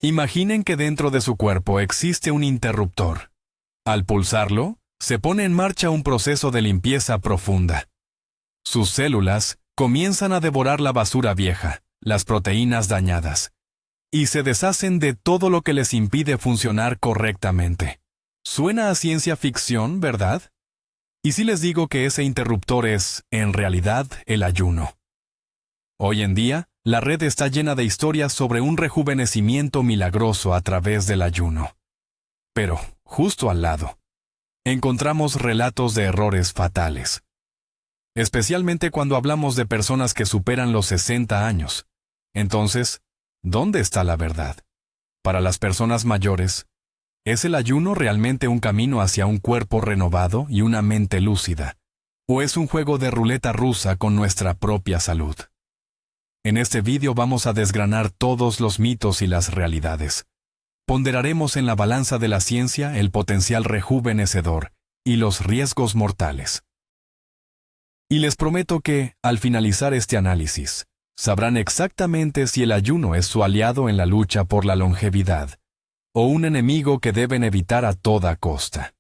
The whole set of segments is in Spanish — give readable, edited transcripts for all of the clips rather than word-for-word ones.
Imaginen que dentro de su cuerpo existe un interruptor. Al pulsarlo, se pone en marcha un proceso de limpieza profunda. Sus células comienzan a devorar la basura vieja, las proteínas dañadas, y se deshacen de todo lo que les impide funcionar correctamente. Suena a ciencia ficción, ¿verdad? ¿Y si les digo que ese interruptor es, en realidad, el ayuno? Hoy en día, la red está llena de historias sobre un rejuvenecimiento milagroso a través del ayuno. Pero, justo al lado, encontramos relatos de errores fatales. Especialmente cuando hablamos de personas que superan los 60 años. Entonces, ¿dónde está la verdad? Para las personas mayores, ¿es el ayuno realmente un camino hacia un cuerpo renovado y una mente lúcida? ¿O es un juego de ruleta rusa con nuestra propia salud? En este vídeo vamos a desgranar todos los mitos y las realidades. Ponderaremos en la balanza de la ciencia el potencial rejuvenecedor y los riesgos mortales. Y les prometo que, al finalizar este análisis, sabrán exactamente si el ayuno es su aliado en la lucha por la longevidad, o un enemigo que deben evitar a toda costa.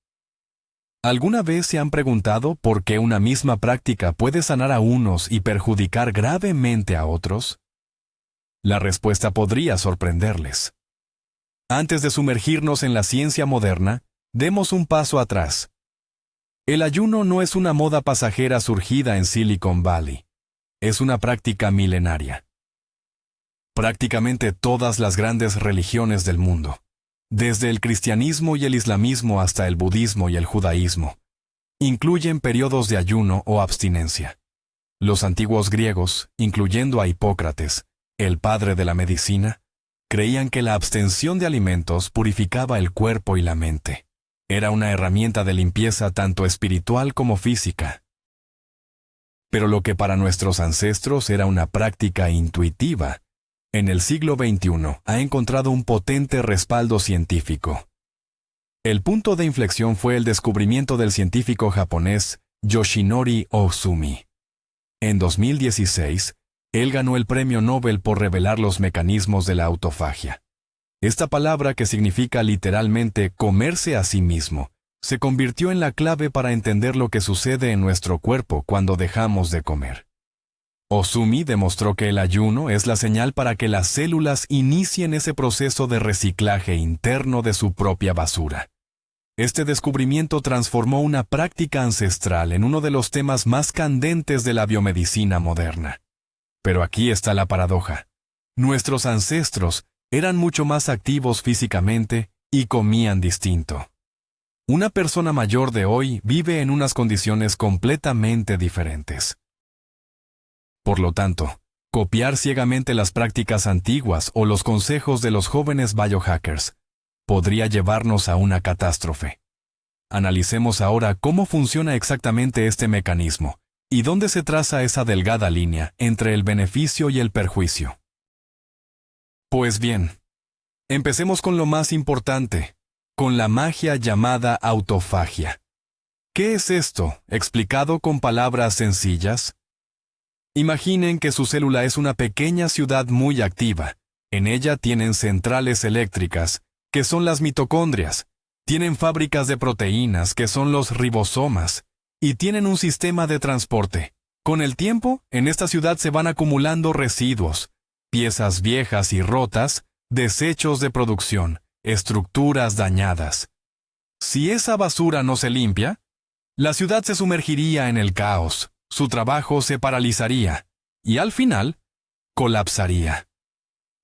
¿Alguna vez se han preguntado por qué una misma práctica puede sanar a unos y perjudicar gravemente a otros? La respuesta podría sorprenderles. Antes de sumergirnos en la ciencia moderna, demos un paso atrás. El ayuno no es una moda pasajera surgida en Silicon Valley. Es una práctica milenaria. Prácticamente todas las grandes religiones del mundo, desde el cristianismo y el islamismo hasta el budismo y el judaísmo, incluyen periodos de ayuno o abstinencia. Los antiguos griegos, incluyendo a Hipócrates, el padre de la medicina, creían que la abstención de alimentos purificaba el cuerpo y la mente. Era una herramienta de limpieza tanto espiritual como física. Pero lo que para nuestros ancestros era una práctica intuitiva, en el siglo XXI ha encontrado un potente respaldo científico. El punto de inflexión fue el descubrimiento del científico japonés Yoshinori Ohsumi. En 2016, él ganó el Premio Nobel por revelar los mecanismos de la autofagia. Esta palabra, que significa literalmente comerse a sí mismo, se convirtió en la clave para entender lo que sucede en nuestro cuerpo cuando dejamos de comer. Ohsumi demostró que el ayuno es la señal para que las células inicien ese proceso de reciclaje interno de su propia basura. Este descubrimiento transformó una práctica ancestral en uno de los temas más candentes de la biomedicina moderna. Pero aquí está la paradoja. Nuestros ancestros eran mucho más activos físicamente y comían distinto. Una persona mayor de hoy vive en unas condiciones completamente diferentes. Por lo tanto, copiar ciegamente las prácticas antiguas o los consejos de los jóvenes biohackers podría llevarnos a una catástrofe. Analicemos ahora cómo funciona exactamente este mecanismo y dónde se traza esa delgada línea entre el beneficio y el perjuicio. Pues bien, empecemos con lo más importante, con la magia llamada autofagia. ¿Qué es esto, explicado con palabras sencillas? Imaginen que su célula es una pequeña ciudad muy activa. En ella tienen centrales eléctricas, que son las mitocondrias, tienen fábricas de proteínas, que son los ribosomas, y tienen un sistema de transporte. Con el tiempo, en esta ciudad se van acumulando residuos, piezas viejas y rotas, desechos de producción, estructuras dañadas. Si esa basura no se limpia, la ciudad se sumergiría en el caos. Su trabajo se paralizaría y al final, colapsaría.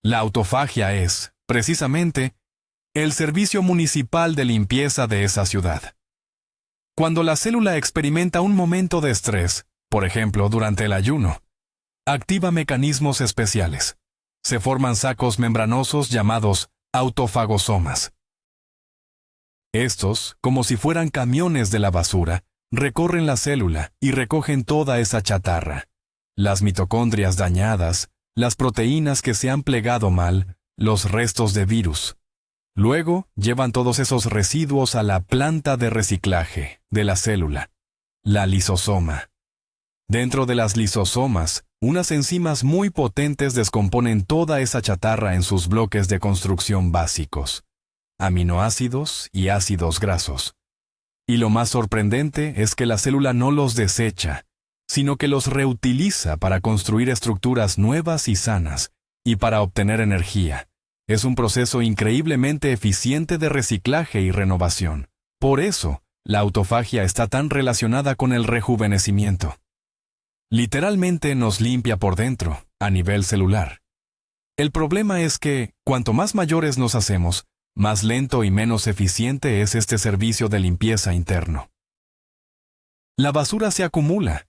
La autofagia es, precisamente, el servicio municipal de limpieza de esa ciudad. Cuando la célula experimenta un momento de estrés, por ejemplo durante el ayuno, activa mecanismos especiales. Se forman sacos membranosos llamados autofagosomas. Estos, como si fueran camiones de la basura, recorren la célula y recogen toda esa chatarra. Las mitocondrias dañadas, las proteínas que se han plegado mal, los restos de virus. Luego, llevan todos esos residuos a la planta de reciclaje de la célula, la lisosoma. Dentro de las lisosomas, unas enzimas muy potentes descomponen toda esa chatarra en sus bloques de construcción básicos, aminoácidos y ácidos grasos. Y lo más sorprendente es que la célula no los desecha, sino que los reutiliza para construir estructuras nuevas y sanas, y para obtener energía. Es un proceso increíblemente eficiente de reciclaje y renovación. Por eso, la autofagia está tan relacionada con el rejuvenecimiento. Literalmente nos limpia por dentro, a nivel celular. El problema es que, cuanto más mayores nos hacemos, más lento y menos eficiente es este servicio de limpieza interno. La basura se acumula,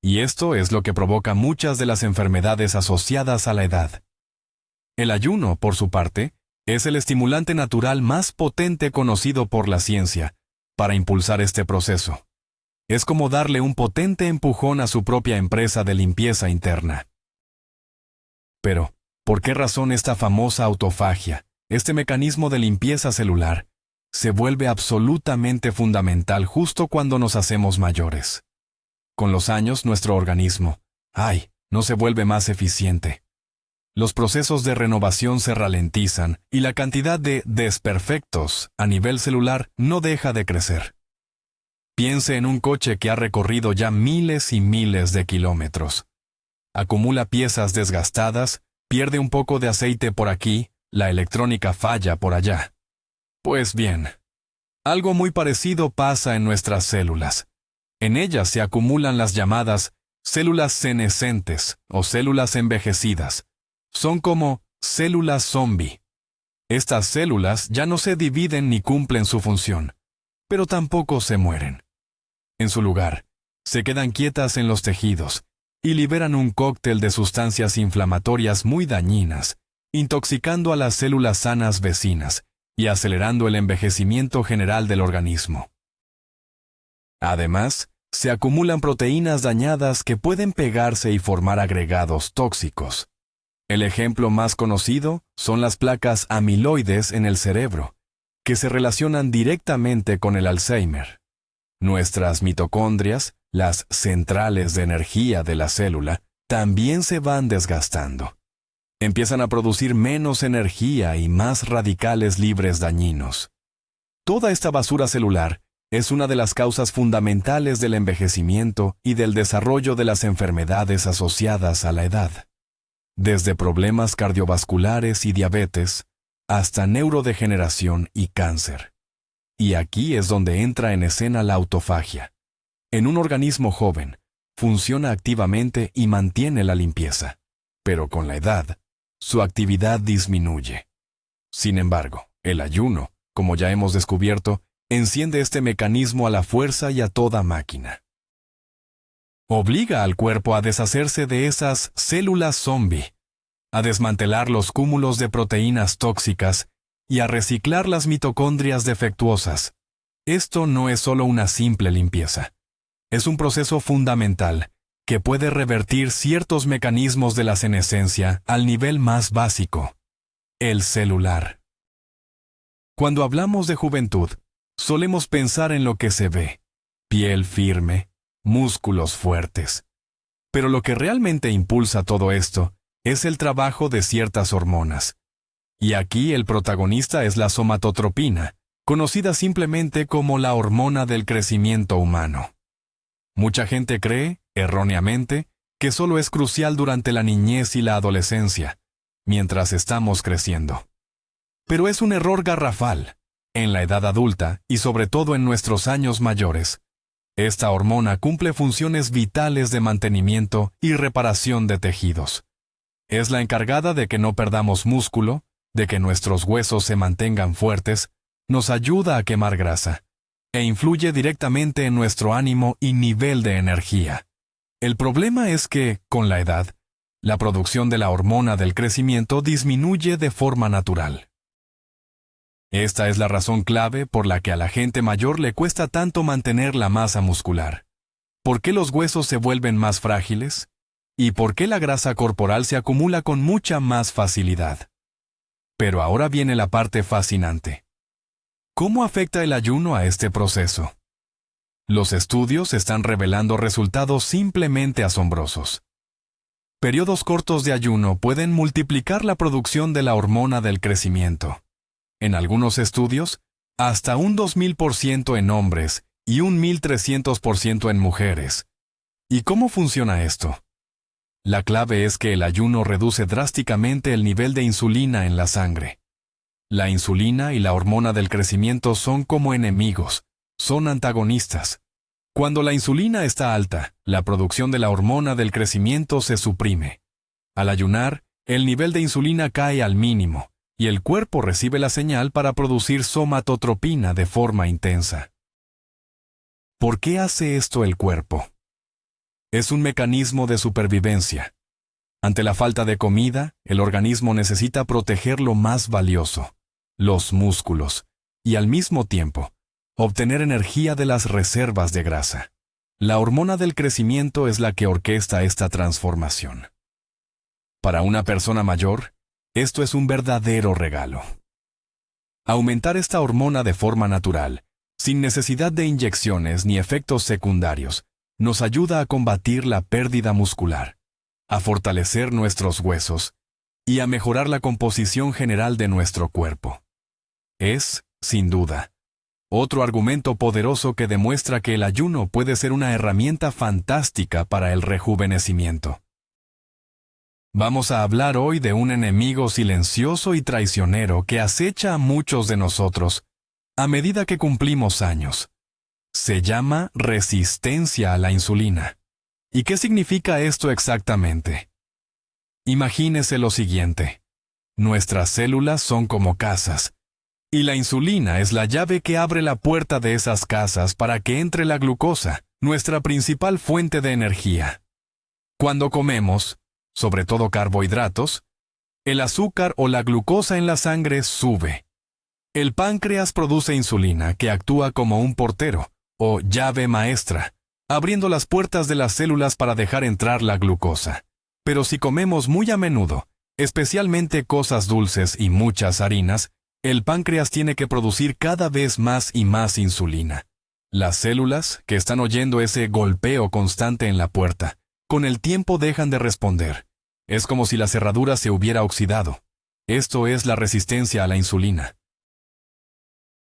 y esto es lo que provoca muchas de las enfermedades asociadas a la edad. El ayuno, por su parte, es el estimulante natural más potente conocido por la ciencia para impulsar este proceso. Es como darle un potente empujón a su propia empresa de limpieza interna. Pero, ¿por qué razón esta famosa autofagia, este mecanismo de limpieza celular, se vuelve absolutamente fundamental justo cuando nos hacemos mayores? Con los años, nuestro organismo, no se vuelve más eficiente. Los procesos de renovación se ralentizan y la cantidad de desperfectos a nivel celular no deja de crecer. Piense en un coche que ha recorrido ya miles y miles de kilómetros. Acumula piezas desgastadas, pierde un poco de aceite por aquí, la electrónica falla por allá. Pues bien, algo muy parecido pasa en nuestras células. En ellas se acumulan las llamadas células senescentes o células envejecidas. Son como células zombie. Estas células ya no se dividen ni cumplen su función, pero tampoco se mueren. En su lugar, se quedan quietas en los tejidos y liberan un cóctel de sustancias inflamatorias muy dañinas, intoxicando a las células sanas vecinas y acelerando el envejecimiento general del organismo. Además, se acumulan proteínas dañadas que pueden pegarse y formar agregados tóxicos. El ejemplo más conocido son las placas amiloides en el cerebro, que se relacionan directamente con el Alzheimer. Nuestras mitocondrias, las centrales de energía de la célula, también se van desgastando. Empiezan a producir menos energía y más radicales libres dañinos. Toda esta basura celular es una de las causas fundamentales del envejecimiento y del desarrollo de las enfermedades asociadas a la edad. Desde problemas cardiovasculares y diabetes, hasta neurodegeneración y cáncer. Y aquí es donde entra en escena la autofagia. En un organismo joven, funciona activamente y mantiene la limpieza, pero con la edad, su actividad disminuye. Sin embargo, el ayuno, como ya hemos descubierto, enciende este mecanismo a la fuerza y a toda máquina. Obliga al cuerpo a deshacerse de esas células zombie, a desmantelar los cúmulos de proteínas tóxicas y a reciclar las mitocondrias defectuosas. Esto no es solo una simple limpieza. Es un proceso fundamental que puede revertir ciertos mecanismos de la senescencia al nivel más básico, el celular. Cuando hablamos de juventud, solemos pensar en lo que se ve, piel firme, músculos fuertes. Pero lo que realmente impulsa todo esto es el trabajo de ciertas hormonas. Y aquí el protagonista es la somatotropina, conocida simplemente como la hormona del crecimiento humano. Mucha gente cree, erróneamente, que solo es crucial durante la niñez y la adolescencia, mientras estamos creciendo. Pero es un error garrafal. En la edad adulta, y sobre todo en nuestros años mayores, esta hormona cumple funciones vitales de mantenimiento y reparación de tejidos. Es la encargada de que no perdamos músculo, de que nuestros huesos se mantengan fuertes, nos ayuda a quemar grasa, e influye directamente en nuestro ánimo y nivel de energía. El problema es que, con la edad, la producción de la hormona del crecimiento disminuye de forma natural. Esta es la razón clave por la que a la gente mayor le cuesta tanto mantener la masa muscular. ¿Por qué los huesos se vuelven más frágiles? ¿Y por qué la grasa corporal se acumula con mucha más facilidad? Pero ahora viene la parte fascinante. ¿Cómo afecta el ayuno a este proceso? Los estudios están revelando resultados simplemente asombrosos. Periodos cortos de ayuno pueden multiplicar la producción de la hormona del crecimiento. En algunos estudios, hasta un 2000% en hombres y un 1300% en mujeres. ¿Y cómo funciona esto? La clave es que el ayuno reduce drásticamente el nivel de insulina en la sangre. La insulina y la hormona del crecimiento son como enemigos, son antagonistas. Cuando la insulina está alta, la producción de la hormona del crecimiento se suprime. Al ayunar, el nivel de insulina cae al mínimo, y el cuerpo recibe la señal para producir somatotropina de forma intensa. ¿Por qué hace esto el cuerpo? Es un mecanismo de supervivencia. Ante la falta de comida, el organismo necesita proteger lo más valioso, los músculos, y al mismo tiempo, obtener energía de las reservas de grasa. La hormona del crecimiento es la que orquesta esta transformación. Para una persona mayor, esto es un verdadero regalo. Aumentar esta hormona de forma natural, sin necesidad de inyecciones ni efectos secundarios, nos ayuda a combatir la pérdida muscular, a fortalecer nuestros huesos y a mejorar la composición general de nuestro cuerpo. Es, sin duda, otro argumento poderoso que demuestra que el ayuno puede ser una herramienta fantástica para el rejuvenecimiento. Vamos a hablar hoy de un enemigo silencioso y traicionero que acecha a muchos de nosotros a medida que cumplimos años. Se llama resistencia a la insulina. ¿Y qué significa esto exactamente? Imagínese lo siguiente. Nuestras células son como casas, y la insulina es la llave que abre la puerta de esas casas para que entre la glucosa, nuestra principal fuente de energía. Cuando comemos, sobre todo carbohidratos, el azúcar o la glucosa en la sangre sube. El páncreas produce insulina que actúa como un portero, o llave maestra, abriendo las puertas de las células para dejar entrar la glucosa. Pero si comemos muy a menudo, especialmente cosas dulces y muchas harinas, el páncreas tiene que producir cada vez más y más insulina. Las células, que están oyendo ese golpeo constante en la puerta, con el tiempo dejan de responder. Es como si la cerradura se hubiera oxidado. Esto es la resistencia a la insulina.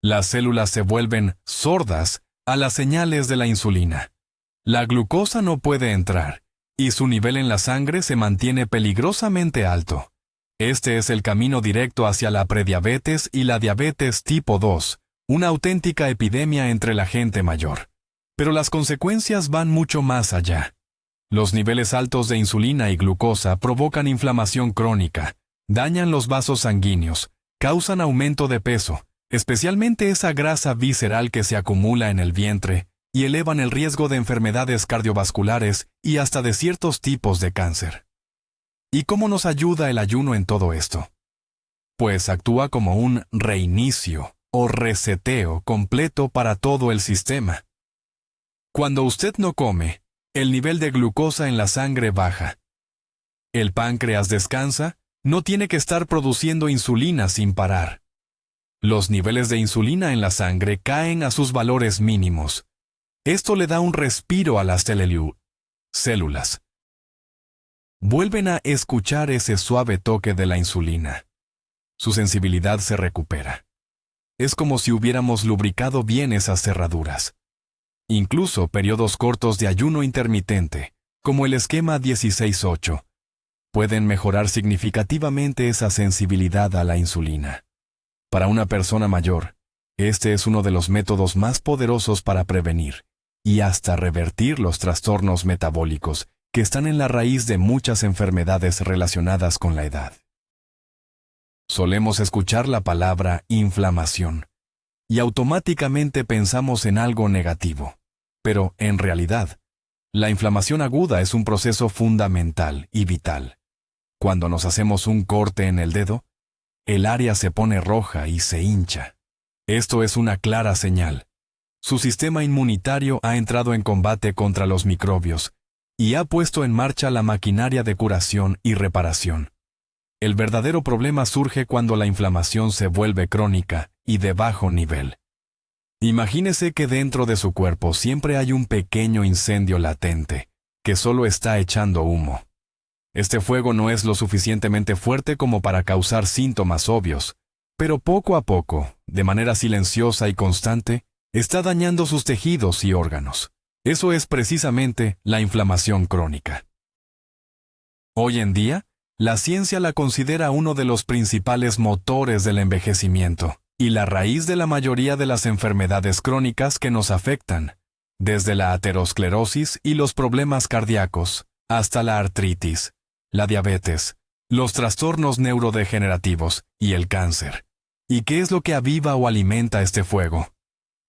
Las células se vuelven sordas a las señales de la insulina. La glucosa no puede entrar, y su nivel en la sangre se mantiene peligrosamente alto. Este es el camino directo hacia la prediabetes y la diabetes tipo 2, una auténtica epidemia entre la gente mayor. Pero las consecuencias van mucho más allá. Los niveles altos de insulina y glucosa provocan inflamación crónica, dañan los vasos sanguíneos, causan aumento de peso, especialmente esa grasa visceral que se acumula en el vientre, y elevan el riesgo de enfermedades cardiovasculares y hasta de ciertos tipos de cáncer. ¿Y cómo nos ayuda el ayuno en todo esto? Pues actúa como un reinicio o reseteo completo para todo el sistema. Cuando usted no come, el nivel de glucosa en la sangre baja. El páncreas descansa, no tiene que estar produciendo insulina sin parar. Los niveles de insulina en la sangre caen a sus valores mínimos. Esto le da un respiro a las células. Vuelven a escuchar ese suave toque de la insulina. Su sensibilidad se recupera. Es como si hubiéramos lubricado bien esas cerraduras. Incluso periodos cortos de ayuno intermitente, como el esquema 16-8, pueden mejorar significativamente esa sensibilidad a la insulina. Para una persona mayor, este es uno de los métodos más poderosos para prevenir y hasta revertir los trastornos metabólicos que están en la raíz de muchas enfermedades relacionadas con la edad. Solemos escuchar la palabra inflamación y automáticamente pensamos en algo negativo. Pero, en realidad, la inflamación aguda es un proceso fundamental y vital. Cuando nos hacemos un corte en el dedo, el área se pone roja y se hincha. Esto es una clara señal. Su sistema inmunitario ha entrado en combate contra los microbios y ha puesto en marcha la maquinaria de curación y reparación. El verdadero problema surge cuando la inflamación se vuelve crónica y de bajo nivel. Imagínese que dentro de su cuerpo siempre hay un pequeño incendio latente, que solo está echando humo. Este fuego no es lo suficientemente fuerte como para causar síntomas obvios, pero poco a poco, de manera silenciosa y constante, está dañando sus tejidos y órganos. Eso es precisamente la inflamación crónica. Hoy en día, la ciencia la considera uno de los principales motores del envejecimiento y la raíz de la mayoría de las enfermedades crónicas que nos afectan, desde la aterosclerosis y los problemas cardíacos, hasta la artritis, la diabetes, los trastornos neurodegenerativos y el cáncer. ¿Y qué es lo que aviva o alimenta este fuego?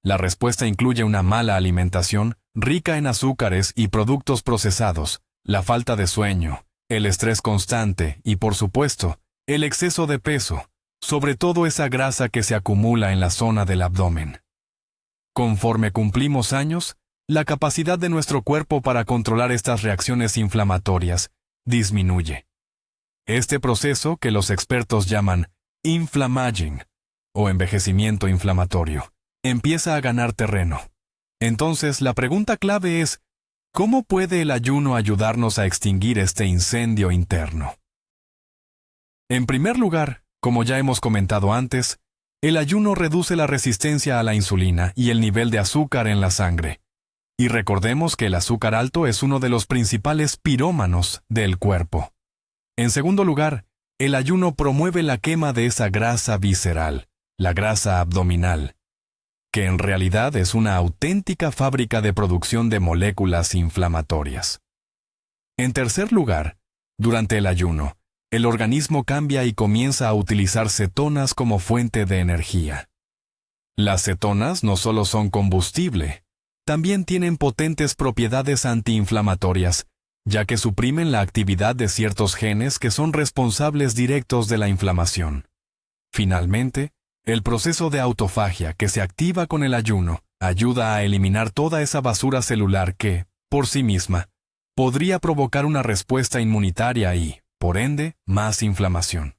La respuesta incluye una mala alimentación, rica en azúcares y productos procesados, la falta de sueño, el estrés constante y, por supuesto, el exceso de peso, sobre todo esa grasa que se acumula en la zona del abdomen. Conforme cumplimos años, la capacidad de nuestro cuerpo para controlar estas reacciones inflamatorias disminuye. Este proceso, que los expertos llaman inflammaging o envejecimiento inflamatorio, empieza a ganar terreno. Entonces, la pregunta clave es, ¿cómo puede el ayuno ayudarnos a extinguir este incendio interno? En primer lugar, como ya hemos comentado antes, el ayuno reduce la resistencia a la insulina y el nivel de azúcar en la sangre. Y recordemos que el azúcar alto es uno de los principales pirómanos del cuerpo. En segundo lugar, el ayuno promueve la quema de esa grasa visceral, la grasa abdominal, que en realidad es una auténtica fábrica de producción de moléculas inflamatorias. En tercer lugar, durante el ayuno, el organismo cambia y comienza a utilizar cetonas como fuente de energía. Las cetonas no solo son combustible, también tienen potentes propiedades antiinflamatorias, ya que suprimen la actividad de ciertos genes que son responsables directos de la inflamación. Finalmente, el proceso de autofagia que se activa con el ayuno ayuda a eliminar toda esa basura celular que, por sí misma, podría provocar una respuesta inmunitaria y, por ende, más inflamación.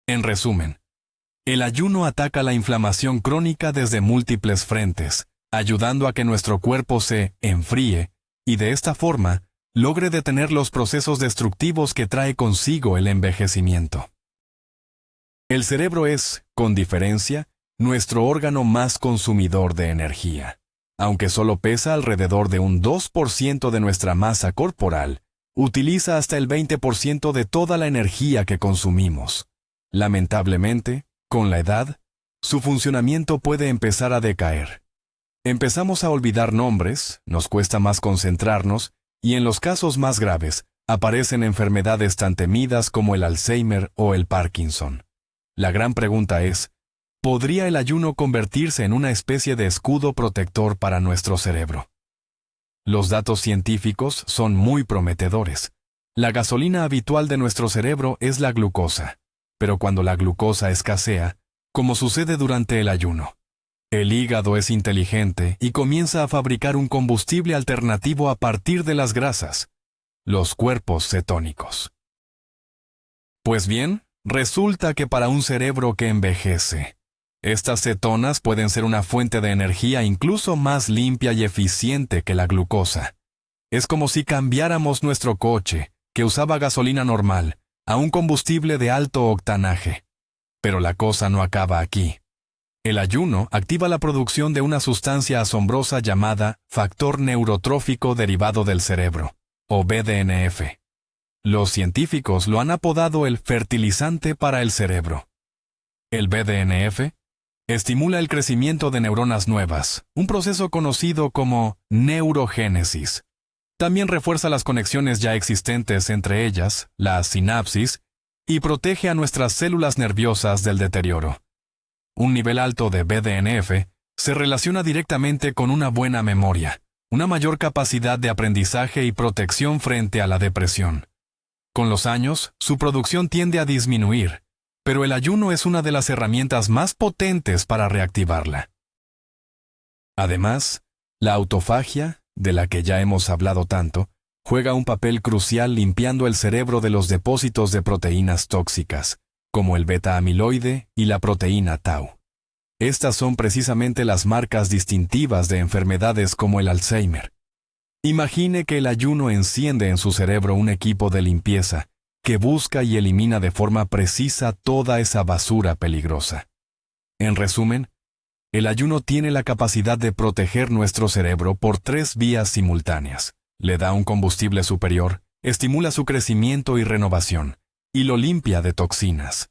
En resumen, el ayuno ataca la inflamación crónica desde múltiples frentes, ayudando a que nuestro cuerpo se enfríe y de esta forma logre detener los procesos destructivos que trae consigo el envejecimiento. El cerebro es, con diferencia, nuestro órgano más consumidor de energía. Aunque solo pesa alrededor de un 2% de nuestra masa corporal, utiliza hasta el 20% de toda la energía que consumimos. Lamentablemente, con la edad, su funcionamiento puede empezar a decaer. Empezamos a olvidar nombres, nos cuesta más concentrarnos, y en los casos más graves, aparecen enfermedades tan temidas como el Alzheimer o el Parkinson. La gran pregunta es, ¿podría el ayuno convertirse en una especie de escudo protector para nuestro cerebro? Los datos científicos son muy prometedores. La gasolina habitual de nuestro cerebro es la glucosa, pero cuando la glucosa escasea, como sucede durante el ayuno, el hígado es inteligente y comienza a fabricar un combustible alternativo a partir de las grasas, los cuerpos cetónicos. Pues bien, resulta que para un cerebro que envejece, estas cetonas pueden ser una fuente de energía incluso más limpia y eficiente que la glucosa. Es como si cambiáramos nuestro coche, que usaba gasolina normal, a un combustible de alto octanaje. Pero la cosa no acaba aquí. El ayuno activa la producción de una sustancia asombrosa llamada factor neurotrófico derivado del cerebro, o BDNF. Los científicos lo han apodado el fertilizante para el cerebro. El BDNF estimula el crecimiento de neuronas nuevas, un proceso conocido como neurogénesis. También refuerza las conexiones ya existentes entre ellas, la sinapsis, y protege a nuestras células nerviosas del deterioro. Un nivel alto de BDNF se relaciona directamente con una buena memoria, una mayor capacidad de aprendizaje y protección frente a la depresión. Con los años, su producción tiende a disminuir, pero el ayuno es una de las herramientas más potentes para reactivarla. Además, la autofagia, de la que ya hemos hablado tanto, juega un papel crucial limpiando el cerebro de los depósitos de proteínas tóxicas, como el beta-amiloide y la proteína tau. Estas son precisamente las marcas distintivas de enfermedades como el Alzheimer. Imagine que el ayuno enciende en su cerebro un equipo de limpieza que busca y elimina de forma precisa toda esa basura peligrosa. En resumen, el ayuno tiene la capacidad de proteger nuestro cerebro por 3 vías simultáneas. Le da un combustible superior, estimula su crecimiento y renovación, y lo limpia de toxinas.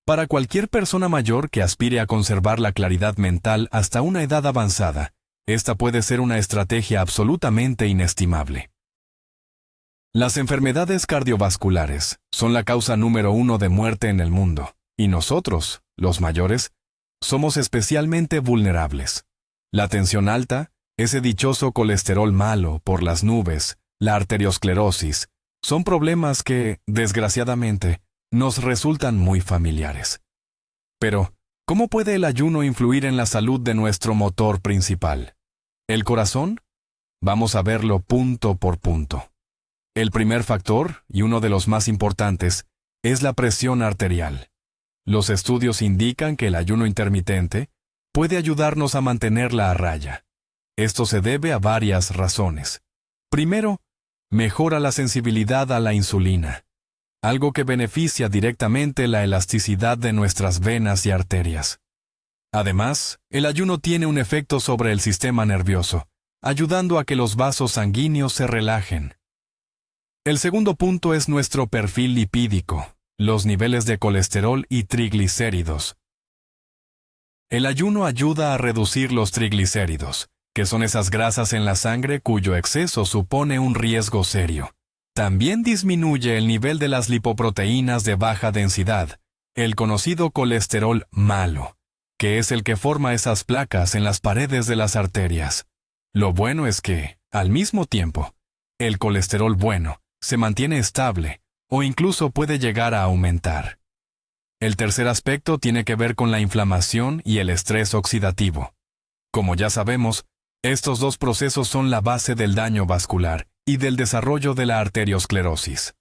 Para cualquier persona mayor que aspire a conservar la claridad mental hasta una edad avanzada, esta puede ser una estrategia absolutamente inestimable. Las enfermedades cardiovasculares son la causa número 1 de muerte en el mundo, y nosotros, los mayores, somos especialmente vulnerables. La tensión alta, ese dichoso colesterol malo por las nubes, la arteriosclerosis, son problemas que, desgraciadamente, nos resultan muy familiares. Pero, ¿cómo puede el ayuno influir en la salud de nuestro motor principal? ¿El corazón? Vamos a verlo punto por punto. El primer factor, y uno de los más importantes, es la presión arterial. Los estudios indican que el ayuno intermitente puede ayudarnos a mantenerla a raya. Esto se debe a varias razones. Primero, mejora la sensibilidad a la insulina, algo que beneficia directamente la elasticidad de nuestras venas y arterias. Además, el ayuno tiene un efecto sobre el sistema nervioso, ayudando a que los vasos sanguíneos se relajen. El segundo punto es nuestro perfil lipídico, los niveles de colesterol y triglicéridos. El ayuno ayuda a reducir los triglicéridos, que son esas grasas en la sangre cuyo exceso supone un riesgo serio. También disminuye el nivel de las lipoproteínas de baja densidad, el conocido colesterol malo, que es el que forma esas placas en las paredes de las arterias. Lo bueno es que, al mismo tiempo, el colesterol bueno se mantiene estable o incluso puede llegar a aumentar. El tercer aspecto tiene que ver con la inflamación y el estrés oxidativo. Como ya sabemos, estos dos procesos son la base del daño vascular y del desarrollo de la arteriosclerosis.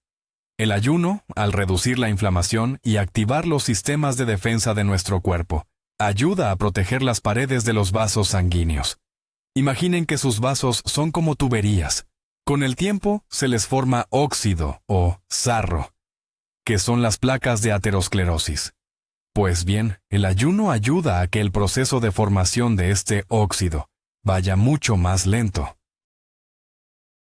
El ayuno, al reducir la inflamación y activar los sistemas de defensa de nuestro cuerpo, ayuda a proteger las paredes de los vasos sanguíneos. Imaginen que sus vasos son como tuberías. Con el tiempo se les forma óxido o sarro, que son las placas de aterosclerosis. Pues bien, el ayuno ayuda a que el proceso de formación de este óxido vaya mucho más lento.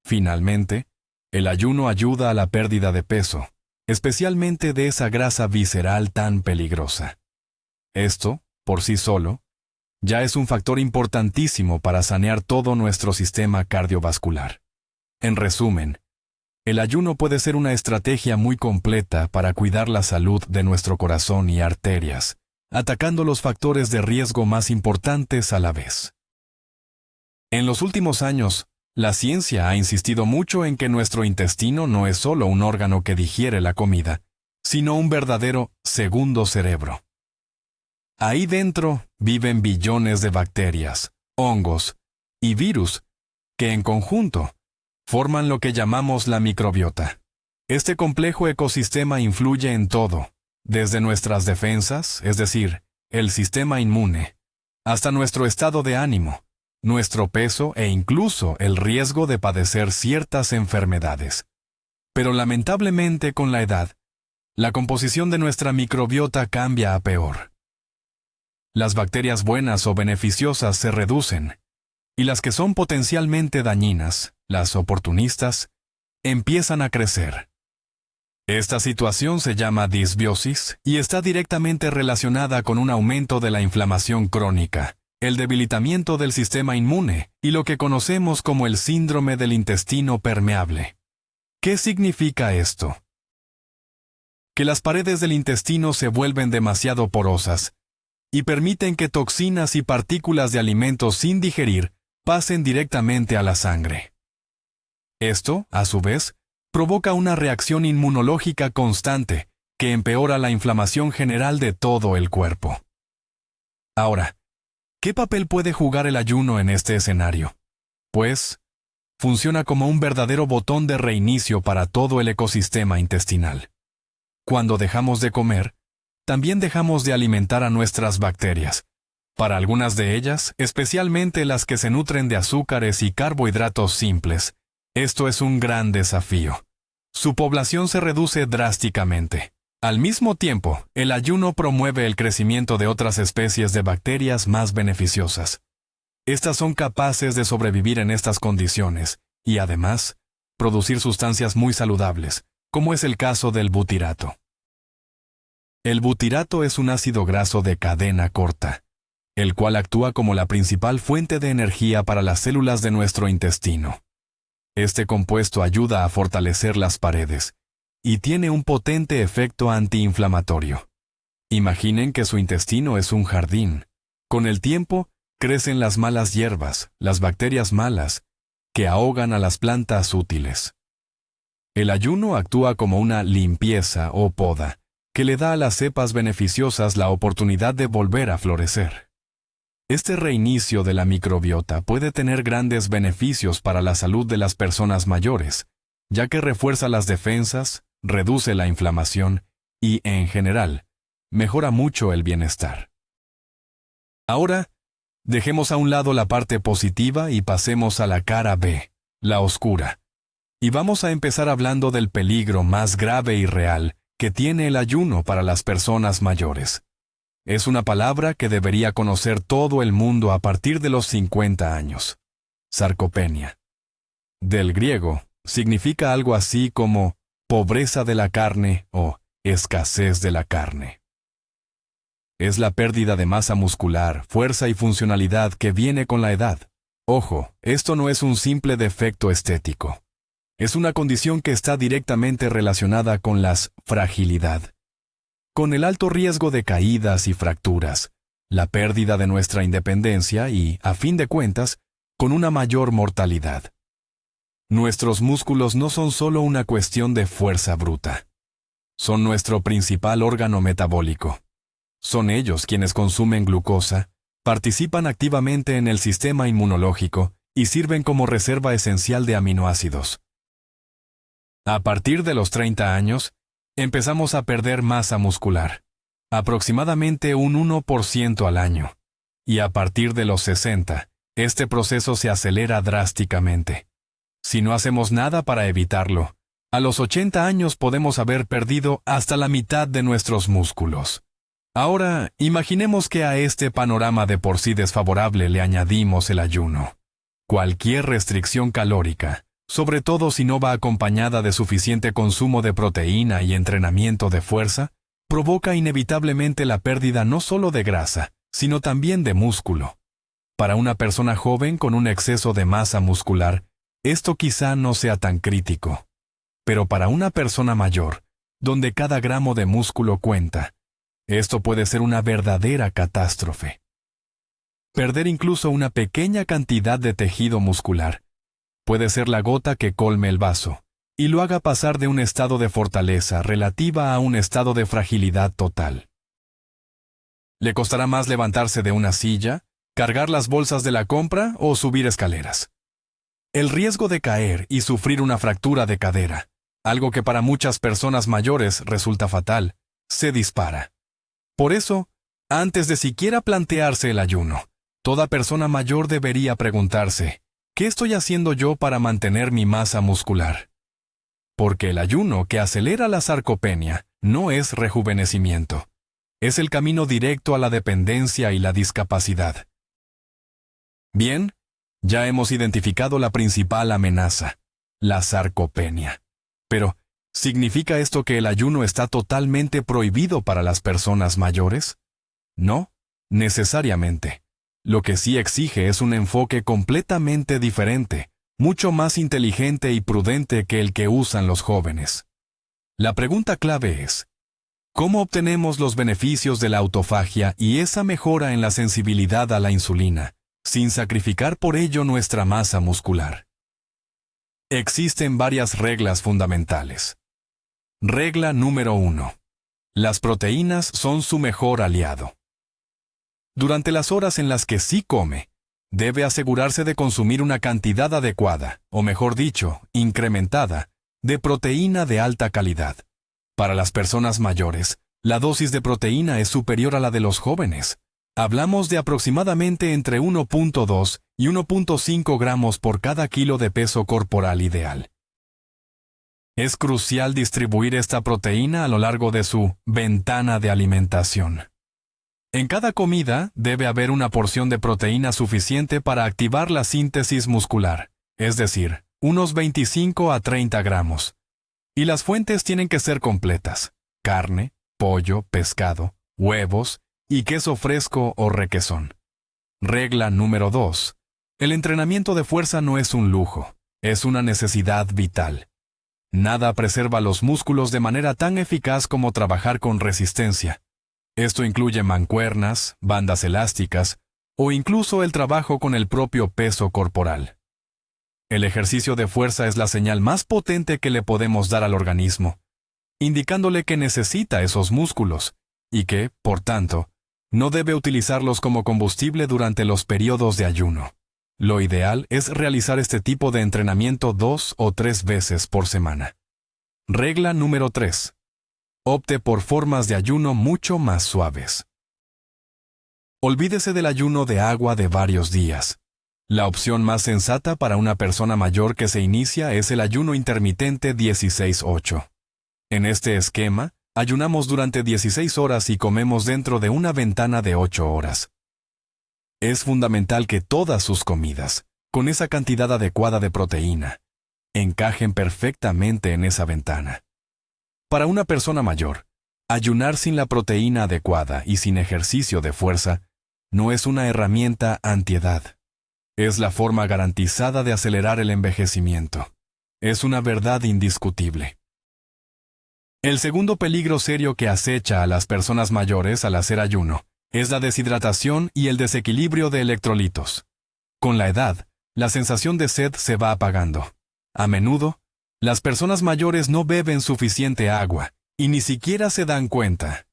Finalmente, el ayuno ayuda a la pérdida de peso, especialmente de esa grasa visceral tan peligrosa. Esto, por sí solo, ya es un factor importantísimo para sanear todo nuestro sistema cardiovascular. En resumen, el ayuno puede ser una estrategia muy completa para cuidar la salud de nuestro corazón y arterias, atacando los factores de riesgo más importantes a la vez. En los últimos años, la ciencia ha insistido mucho en que nuestro intestino no es solo un órgano que digiere la comida, sino un verdadero segundo cerebro. Ahí dentro viven billones de bacterias, hongos y virus que en conjunto forman lo que llamamos la microbiota. Este complejo ecosistema influye en todo, desde nuestras defensas, es decir, el sistema inmune, hasta nuestro estado de ánimo, nuestro peso e incluso el riesgo de padecer ciertas enfermedades. Pero lamentablemente con la edad, la composición de nuestra microbiota cambia a peor. Las bacterias buenas o beneficiosas se reducen, y las que son potencialmente dañinas, las oportunistas, empiezan a crecer. Esta situación se llama disbiosis y está directamente relacionada con un aumento de la inflamación crónica, el debilitamiento del sistema inmune y lo que conocemos como el síndrome del intestino permeable. ¿Qué significa esto? Que las paredes del intestino se vuelven demasiado porosas y permiten que toxinas y partículas de alimentos sin digerir pasen directamente a la sangre. Esto, a su vez, provoca una reacción inmunológica constante que empeora la inflamación general de todo el cuerpo. Ahora, ¿qué papel puede jugar el ayuno en este escenario? Pues, funciona como un verdadero botón de reinicio para todo el ecosistema intestinal. Cuando dejamos de comer, también dejamos de alimentar a nuestras bacterias, Para algunas de ellas, especialmente las que se nutren de azúcares y carbohidratos simples, esto es un gran desafío. Su población se reduce drásticamente. Al mismo tiempo, el ayuno promueve el crecimiento de otras especies de bacterias más beneficiosas. Estas son capaces de sobrevivir en estas condiciones y, además, producir sustancias muy saludables, como es el caso del butirato. El butirato es un ácido graso de cadena corta, el cual actúa como la principal fuente de energía para las células de nuestro intestino. Este compuesto ayuda a fortalecer las paredes y tiene un potente efecto antiinflamatorio. Imaginen que su intestino es un jardín. Con el tiempo, crecen las malas hierbas, las bacterias malas, que ahogan a las plantas útiles. El ayuno actúa como una limpieza o poda, que le da a las cepas beneficiosas la oportunidad de volver a florecer. Este reinicio de la microbiota puede tener grandes beneficios para la salud de las personas mayores, ya que refuerza las defensas, reduce la inflamación y, en general, mejora mucho el bienestar. Ahora, dejemos a un lado la parte positiva y pasemos a la cara B, la oscura. Y vamos a empezar hablando del peligro más grave y real que tiene el ayuno para las personas mayores. Es una palabra que debería conocer todo el mundo a partir de los 50 años. Sarcopenia. Del griego, significa algo así como pobreza de la carne o escasez de la carne. Es la pérdida de masa muscular, fuerza y funcionalidad que viene con la edad. Ojo, esto no es un simple defecto estético. Es una condición que está directamente relacionada con la fragilidad, con el alto riesgo de caídas y fracturas, la pérdida de nuestra independencia y, a fin de cuentas, con una mayor mortalidad. Nuestros músculos no son solo una cuestión de fuerza bruta. Son nuestro principal órgano metabólico. Son ellos quienes consumen glucosa, participan activamente en el sistema inmunológico y sirven como reserva esencial de aminoácidos. A partir de los 30 años, empezamos a perder masa muscular, aproximadamente un 1% al año, y a partir de los 60, este proceso se acelera drásticamente. Si no hacemos nada para evitarlo, a los 80 años podemos haber perdido hasta la mitad de nuestros músculos. Ahora, imaginemos que a este panorama de por sí desfavorable le añadimos el ayuno. Cualquier restricción calórica, sobre todo si no va acompañada de suficiente consumo de proteína y entrenamiento de fuerza, provoca inevitablemente la pérdida no solo de grasa, sino también de músculo. Para una persona joven con un exceso de masa muscular, esto quizá no sea tan crítico. Pero para una persona mayor, donde cada gramo de músculo cuenta, esto puede ser una verdadera catástrofe. Perder incluso una pequeña cantidad de tejido muscular puede ser la gota que colme el vaso y lo haga pasar de un estado de fortaleza relativa a un estado de fragilidad total. ¿Le costará más levantarse de una silla, cargar las bolsas de la compra o subir escaleras? El riesgo de caer y sufrir una fractura de cadera, algo que para muchas personas mayores resulta fatal, se dispara. Por eso, antes de siquiera plantearse el ayuno, toda persona mayor debería preguntarse, ¿qué estoy haciendo yo para mantener mi masa muscular? Porque el ayuno que acelera la sarcopenia no es rejuvenecimiento. Es el camino directo a la dependencia y la discapacidad. Bien, ya hemos identificado la principal amenaza, la sarcopenia. Pero, ¿significa esto que el ayuno está totalmente prohibido para las personas mayores? No, necesariamente. Lo que sí exige es un enfoque completamente diferente, mucho más inteligente y prudente que el que usan los jóvenes. La pregunta clave es, ¿cómo obtenemos los beneficios de la autofagia y esa mejora en la sensibilidad a la insulina, sin sacrificar por ello nuestra masa muscular? Existen varias reglas fundamentales. Regla número 1. Las proteínas son su mejor aliado. Durante las horas en las que sí come, debe asegurarse de consumir una cantidad adecuada, o mejor dicho, incrementada, de proteína de alta calidad. Para las personas mayores, la dosis de proteína es superior a la de los jóvenes. Hablamos de aproximadamente entre 1.2 y 1.5 gramos por cada kilo de peso corporal ideal. Es crucial distribuir esta proteína a lo largo de su ventana de alimentación. En cada comida debe haber una porción de proteína suficiente para activar la síntesis muscular, es decir, unos 25 a 30 gramos. Y las fuentes tienen que ser completas: carne, pollo, pescado, huevos y queso fresco o requesón. Regla número 2. El entrenamiento de fuerza no es un lujo, es una necesidad vital. Nada preserva los músculos de manera tan eficaz como trabajar con resistencia. Esto incluye mancuernas, bandas elásticas o incluso el trabajo con el propio peso corporal. El ejercicio de fuerza es la señal más potente que le podemos dar al organismo, indicándole que necesita esos músculos y que, por tanto, no debe utilizarlos como combustible durante los periodos de ayuno. Lo ideal es realizar este tipo de entrenamiento 2 o 3 veces por semana. Regla número 3. Opte por formas de ayuno mucho más suaves. Olvídese del ayuno de agua de varios días. La opción más sensata para una persona mayor que se inicia es el ayuno intermitente 16-8. En este esquema, ayunamos durante 16 horas y comemos dentro de una ventana de 8 horas. Es fundamental que todas sus comidas, con esa cantidad adecuada de proteína, encajen perfectamente en esa ventana. Para una persona mayor, ayunar sin la proteína adecuada y sin ejercicio de fuerza no es una herramienta antiedad. Es la forma garantizada de acelerar el envejecimiento. Es una verdad indiscutible. El segundo peligro serio que acecha a las personas mayores al hacer ayuno es la deshidratación y el desequilibrio de electrolitos. Con la edad, la sensación de sed se va apagando. A menudo, las personas mayores no beben suficiente agua y ni siquiera se dan cuenta.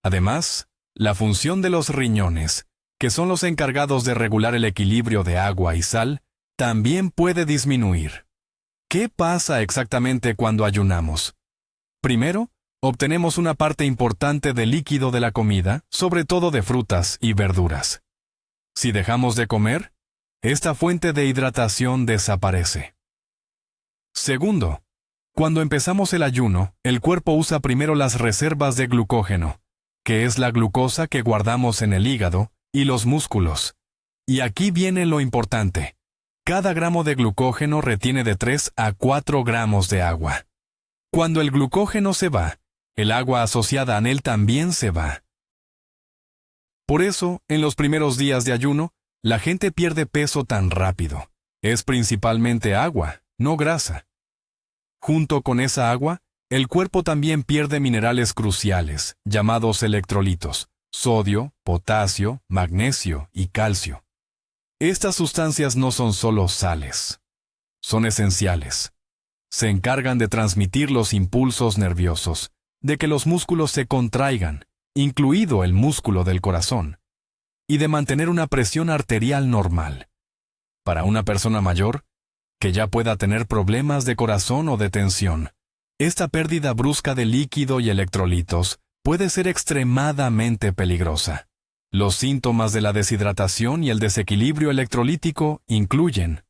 Además, la función de los riñones, que son los encargados de regular el equilibrio de agua y sal, también puede disminuir. ¿Qué pasa exactamente cuando ayunamos? Primero, obtenemos una parte importante del líquido de la comida, sobre todo de frutas y verduras. Si dejamos de comer, esta fuente de hidratación desaparece. Segundo, cuando empezamos el ayuno, el cuerpo usa primero las reservas de glucógeno, que es la glucosa que guardamos en el hígado y los músculos. Y aquí viene lo importante. Cada gramo de glucógeno retiene de 3 a 4 gramos de agua. Cuando el glucógeno se va, el agua asociada a él también se va. Por eso, en los primeros días de ayuno, la gente pierde peso tan rápido. Es principalmente agua, no grasa. Junto con esa agua, el cuerpo también pierde minerales cruciales, llamados electrolitos: sodio, potasio, magnesio y calcio. Estas sustancias no son solo sales. Son esenciales. Se encargan de transmitir los impulsos nerviosos, de que los músculos se contraigan, incluido el músculo del corazón, y de mantener una presión arterial normal. Para una persona mayor, que ya pueda tener problemas de corazón o de tensión, esta pérdida brusca de líquido y electrolitos puede ser extremadamente peligrosa. Los síntomas de la deshidratación y el desequilibrio electrolítico incluyen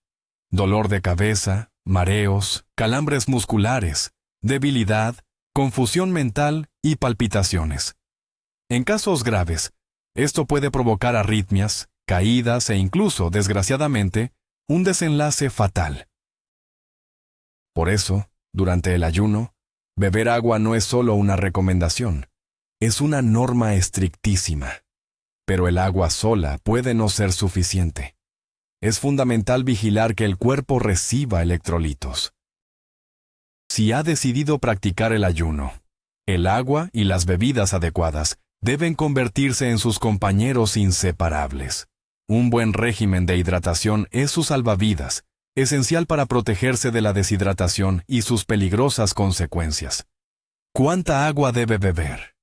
dolor de cabeza, mareos, calambres musculares, debilidad, confusión mental y palpitaciones. En casos graves, esto puede provocar arritmias, caídas e incluso, desgraciadamente, un desenlace fatal. Por eso, durante el ayuno, beber agua no es solo una recomendación, es una norma estrictísima. Pero el agua sola puede no ser suficiente. Es fundamental vigilar que el cuerpo reciba electrolitos. Si ha decidido practicar el ayuno, el agua y las bebidas adecuadas deben convertirse en sus compañeros inseparables. Un buen régimen de hidratación es su salvavidas, esencial para protegerse de la deshidratación y sus peligrosas consecuencias. ¿Cuánta agua debe beber?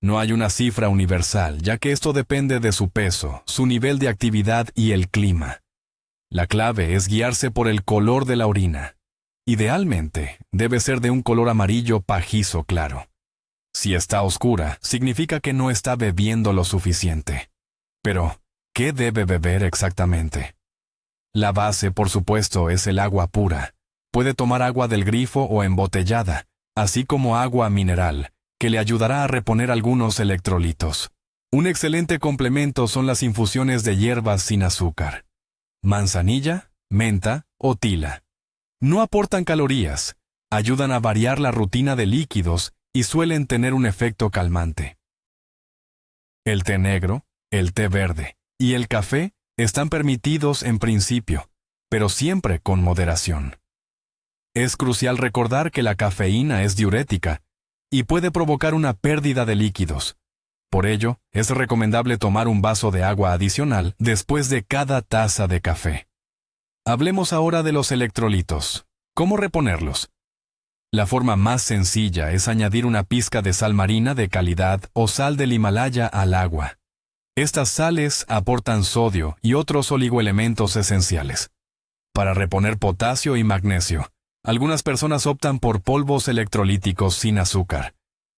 No hay una cifra universal, ya que esto depende de su peso, su nivel de actividad y el clima. La clave es guiarse por el color de la orina. Idealmente, debe ser de un color amarillo pajizo claro. Si está oscura, significa que no está bebiendo lo suficiente. Pero, ¿qué debe beber exactamente? La base, por supuesto, es el agua pura. Puede tomar agua del grifo o embotellada, así como agua mineral, que le ayudará a reponer algunos electrolitos. Un excelente complemento son las infusiones de hierbas sin azúcar. Manzanilla, menta o tila. No aportan calorías, ayudan a variar la rutina de líquidos y suelen tener un efecto calmante. El té negro, el té verde y el café están permitidos en principio, pero siempre con moderación. Es crucial recordar que la cafeína es diurética y puede provocar una pérdida de líquidos. Por ello, es recomendable tomar un vaso de agua adicional después de cada taza de café. Hablemos ahora de los electrolitos. ¿Cómo reponerlos? La forma más sencilla es añadir una pizca de sal marina de calidad o sal del Himalaya al agua. Estas sales aportan sodio y otros oligoelementos esenciales. Para reponer potasio y magnesio, algunas personas optan por polvos electrolíticos sin azúcar,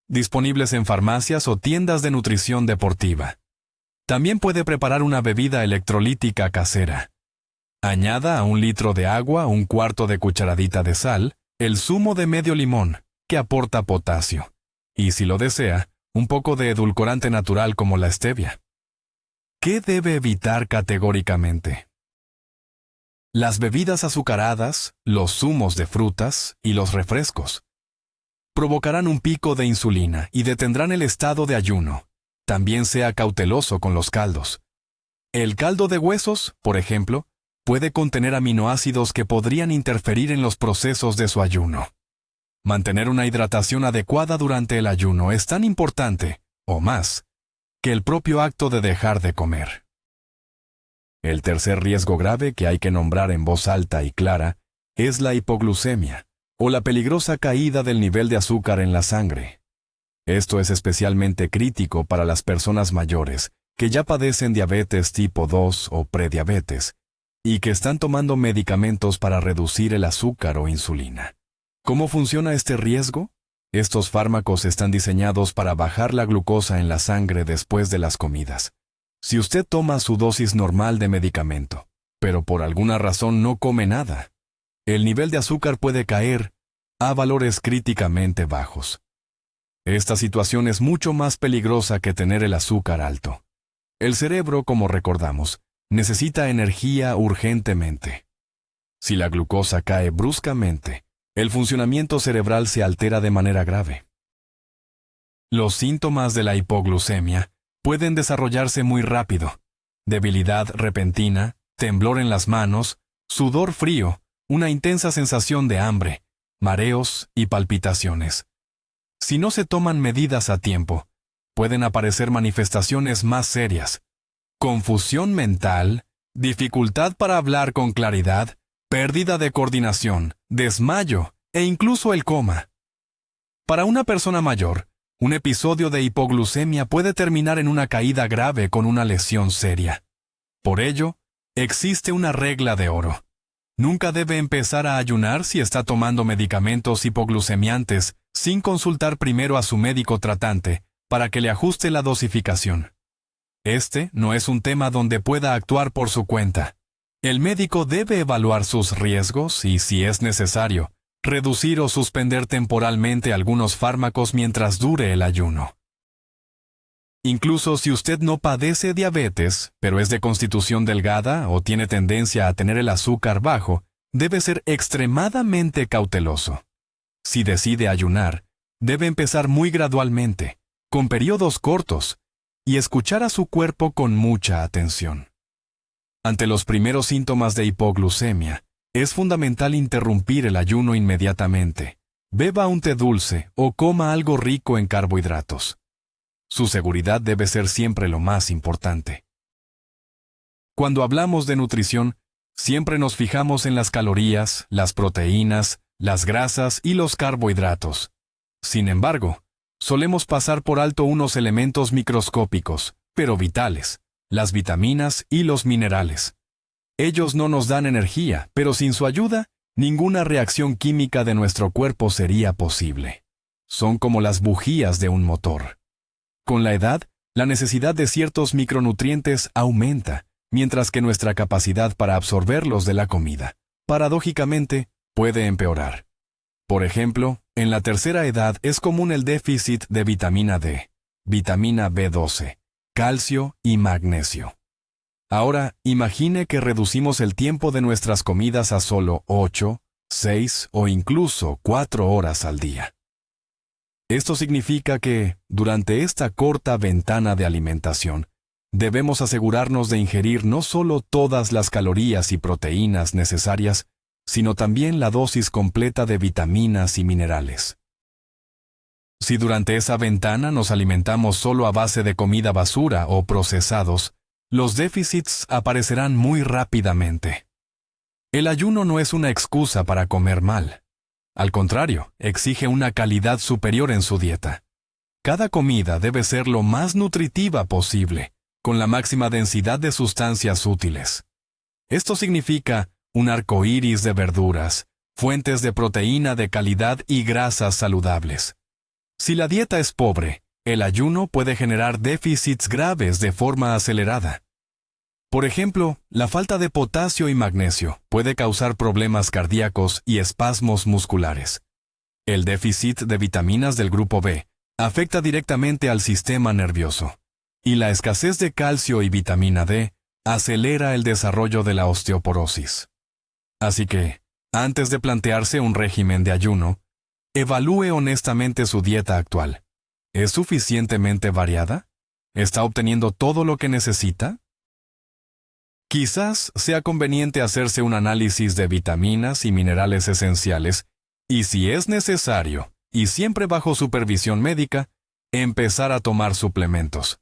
disponibles en farmacias o tiendas de nutrición deportiva. También puede preparar una bebida electrolítica casera. Añada a 1 litro de agua 1/4 de cucharadita de sal, el zumo de medio limón, que aporta potasio, y si lo desea, un poco de edulcorante natural como la stevia. ¿Qué debe evitar categóricamente? Las bebidas azucaradas, los zumos de frutas y los refrescos. Provocarán un pico de insulina y detendrán el estado de ayuno. También sea cauteloso con los caldos. El caldo de huesos, por ejemplo, puede contener aminoácidos que podrían interferir en los procesos de su ayuno. Mantener una hidratación adecuada durante el ayuno es tan importante, o más, que el propio acto de dejar de comer. El tercer riesgo grave que hay que nombrar en voz alta y clara es la hipoglucemia, o la peligrosa caída del nivel de azúcar en la sangre. Esto es especialmente crítico para las personas mayores que ya padecen diabetes tipo 2 o prediabetes y que están tomando medicamentos para reducir el azúcar o insulina. ¿Cómo funciona este riesgo? Estos fármacos están diseñados para bajar la glucosa en la sangre después de las comidas. Si usted toma su dosis normal de medicamento, pero por alguna razón no come nada, el nivel de azúcar puede caer a valores críticamente bajos. Esta situación es mucho más peligrosa que tener el azúcar alto. El cerebro, como recordamos, necesita energía urgentemente. Si la glucosa cae bruscamente, el funcionamiento cerebral se altera de manera grave. Los síntomas de la hipoglucemia pueden desarrollarse muy rápido: debilidad repentina, temblor en las manos, sudor frío, una intensa sensación de hambre, mareos y palpitaciones. Si no se toman medidas a tiempo, pueden aparecer manifestaciones más serias: confusión mental, dificultad para hablar con claridad, pérdida de coordinación, desmayo e incluso el coma. Para una persona mayor, un episodio de hipoglucemia puede terminar en una caída grave con una lesión seria. Por ello, existe una regla de oro. Nunca debe empezar a ayunar si está tomando medicamentos hipoglucemiantes sin consultar primero a su médico tratante para que le ajuste la dosificación. Este no es un tema donde pueda actuar por su cuenta. El médico debe evaluar sus riesgos y, si es necesario, reducir o suspender temporalmente algunos fármacos mientras dure el ayuno. Incluso si usted no padece diabetes, pero es de constitución delgada o tiene tendencia a tener el azúcar bajo, debe ser extremadamente cauteloso. Si decide ayunar, debe empezar muy gradualmente, con periodos cortos, y escuchar a su cuerpo con mucha atención. Ante los primeros síntomas de hipoglucemia, es fundamental interrumpir el ayuno inmediatamente. Beba un té dulce o coma algo rico en carbohidratos. Su seguridad debe ser siempre lo más importante. Cuando hablamos de nutrición, siempre nos fijamos en las calorías, las proteínas, las grasas y los carbohidratos. Sin embargo, solemos pasar por alto unos elementos microscópicos, pero vitales: las vitaminas y los minerales. Ellos no nos dan energía, pero sin su ayuda, ninguna reacción química de nuestro cuerpo sería posible. Son como las bujías de un motor. Con la edad, la necesidad de ciertos micronutrientes aumenta, mientras que nuestra capacidad para absorberlos de la comida, paradójicamente, puede empeorar. Por ejemplo, en la tercera edad es común el déficit de vitamina D, vitamina B12, calcio y magnesio. Ahora, imagine que reducimos el tiempo de nuestras comidas a solo 8, 6 o incluso 4 horas al día. Esto significa que, durante esta corta ventana de alimentación, debemos asegurarnos de ingerir no solo todas las calorías y proteínas necesarias, sino también la dosis completa de vitaminas y minerales. Si durante esa ventana nos alimentamos solo a base de comida basura o procesados, los déficits aparecerán muy rápidamente. El ayuno no es una excusa para comer mal. Al contrario, exige una calidad superior en su dieta. Cada comida debe ser lo más nutritiva posible, con la máxima densidad de sustancias útiles. Esto significa un arco iris de verduras, fuentes de proteína de calidad y grasas saludables. Si la dieta es pobre, el ayuno puede generar déficits graves de forma acelerada. Por ejemplo, la falta de potasio y magnesio puede causar problemas cardíacos y espasmos musculares. El déficit de vitaminas del grupo B afecta directamente al sistema nervioso, y la escasez de calcio y vitamina D acelera el desarrollo de la osteoporosis. Así que, antes de plantearse un régimen de ayuno, evalúe honestamente su dieta actual. ¿Es suficientemente variada? ¿Está obteniendo todo lo que necesita? Quizás sea conveniente hacerse un análisis de vitaminas y minerales esenciales y, si es necesario, y siempre bajo supervisión médica, empezar a tomar suplementos.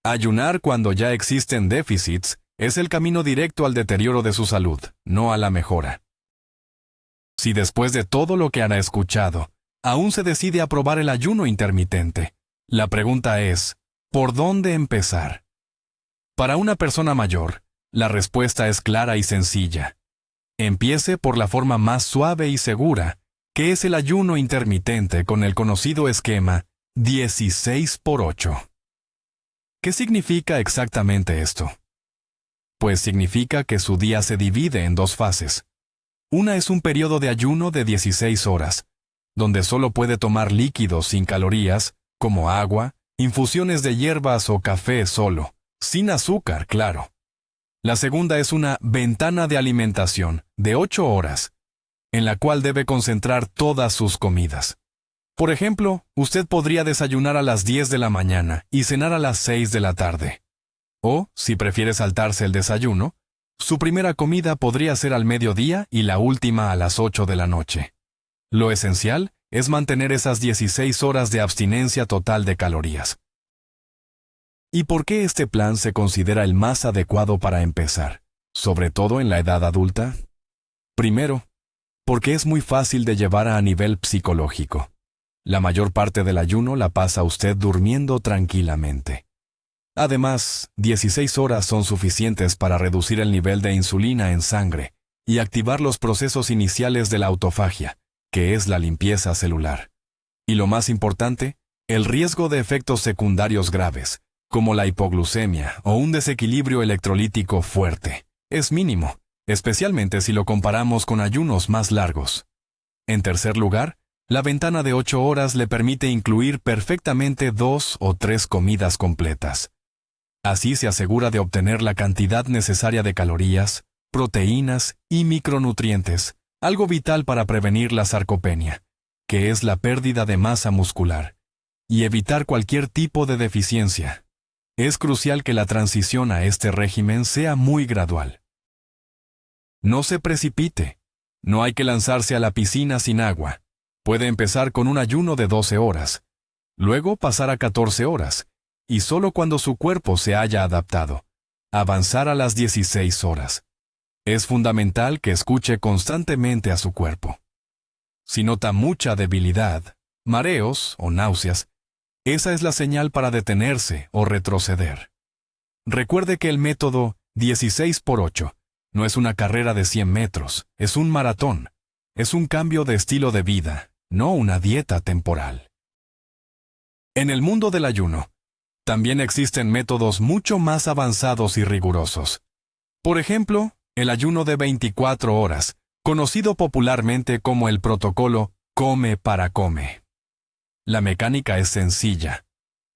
Ayunar cuando ya existen déficits es el camino directo al deterioro de su salud, no a la mejora. Si después de todo lo que han escuchado, aún se decide a probar el ayuno intermitente, la pregunta es, ¿por dónde empezar? Para una persona mayor, la respuesta es clara y sencilla. Empiece por la forma más suave y segura, que es el ayuno intermitente con el conocido esquema 16x8. ¿Qué significa exactamente esto? Pues significa que su día se divide en dos fases. Una es un periodo de ayuno de 16 horas, donde solo puede tomar líquidos sin calorías, como agua, infusiones de hierbas o café solo, sin azúcar, claro. La segunda es una ventana de alimentación de 8 horas, en la cual debe concentrar todas sus comidas. Por ejemplo, usted podría desayunar a las 10 de la mañana y cenar a las 6 de la tarde. O, si prefiere saltarse el desayuno, su primera comida podría ser al mediodía y la última a las 8 de la noche. Lo esencial es mantener esas 16 horas de abstinencia total de calorías. ¿Y por qué este plan se considera el más adecuado para empezar, sobre todo en la edad adulta? Primero, porque es muy fácil de llevar a nivel psicológico. La mayor parte del ayuno la pasa usted durmiendo tranquilamente. Además, 16 horas son suficientes para reducir el nivel de insulina en sangre y activar los procesos iniciales de la autofagia, que es la limpieza celular. Y lo más importante, el riesgo de efectos secundarios graves, como la hipoglucemia o un desequilibrio electrolítico fuerte, es mínimo, especialmente si lo comparamos con ayunos más largos. En tercer lugar, la ventana de 8 horas le permite incluir perfectamente 2 o 3 comidas completas. Así se asegura de obtener la cantidad necesaria de calorías, proteínas y micronutrientes, algo vital para prevenir la sarcopenia, que es la pérdida de masa muscular, y evitar cualquier tipo de deficiencia. Es crucial que la transición a este régimen sea muy gradual. No se precipite. No hay que lanzarse a la piscina sin agua. Puede empezar con un ayuno de 12 horas, luego pasar a 14 horas, y solo cuando su cuerpo se haya adaptado, avanzar a las 16 horas. Es fundamental que escuche constantemente a su cuerpo. Si nota mucha debilidad, mareos o náuseas, esa es la señal para detenerse o retroceder. Recuerde que el método 16x8 no es una carrera de 100 metros, es un maratón. Es un cambio de estilo de vida, no una dieta temporal. En el mundo del ayuno, También existen métodos mucho más avanzados y rigurosos. Por ejemplo, el ayuno de 24 horas, conocido popularmente como el protocolo Come para Come. La mecánica es sencilla.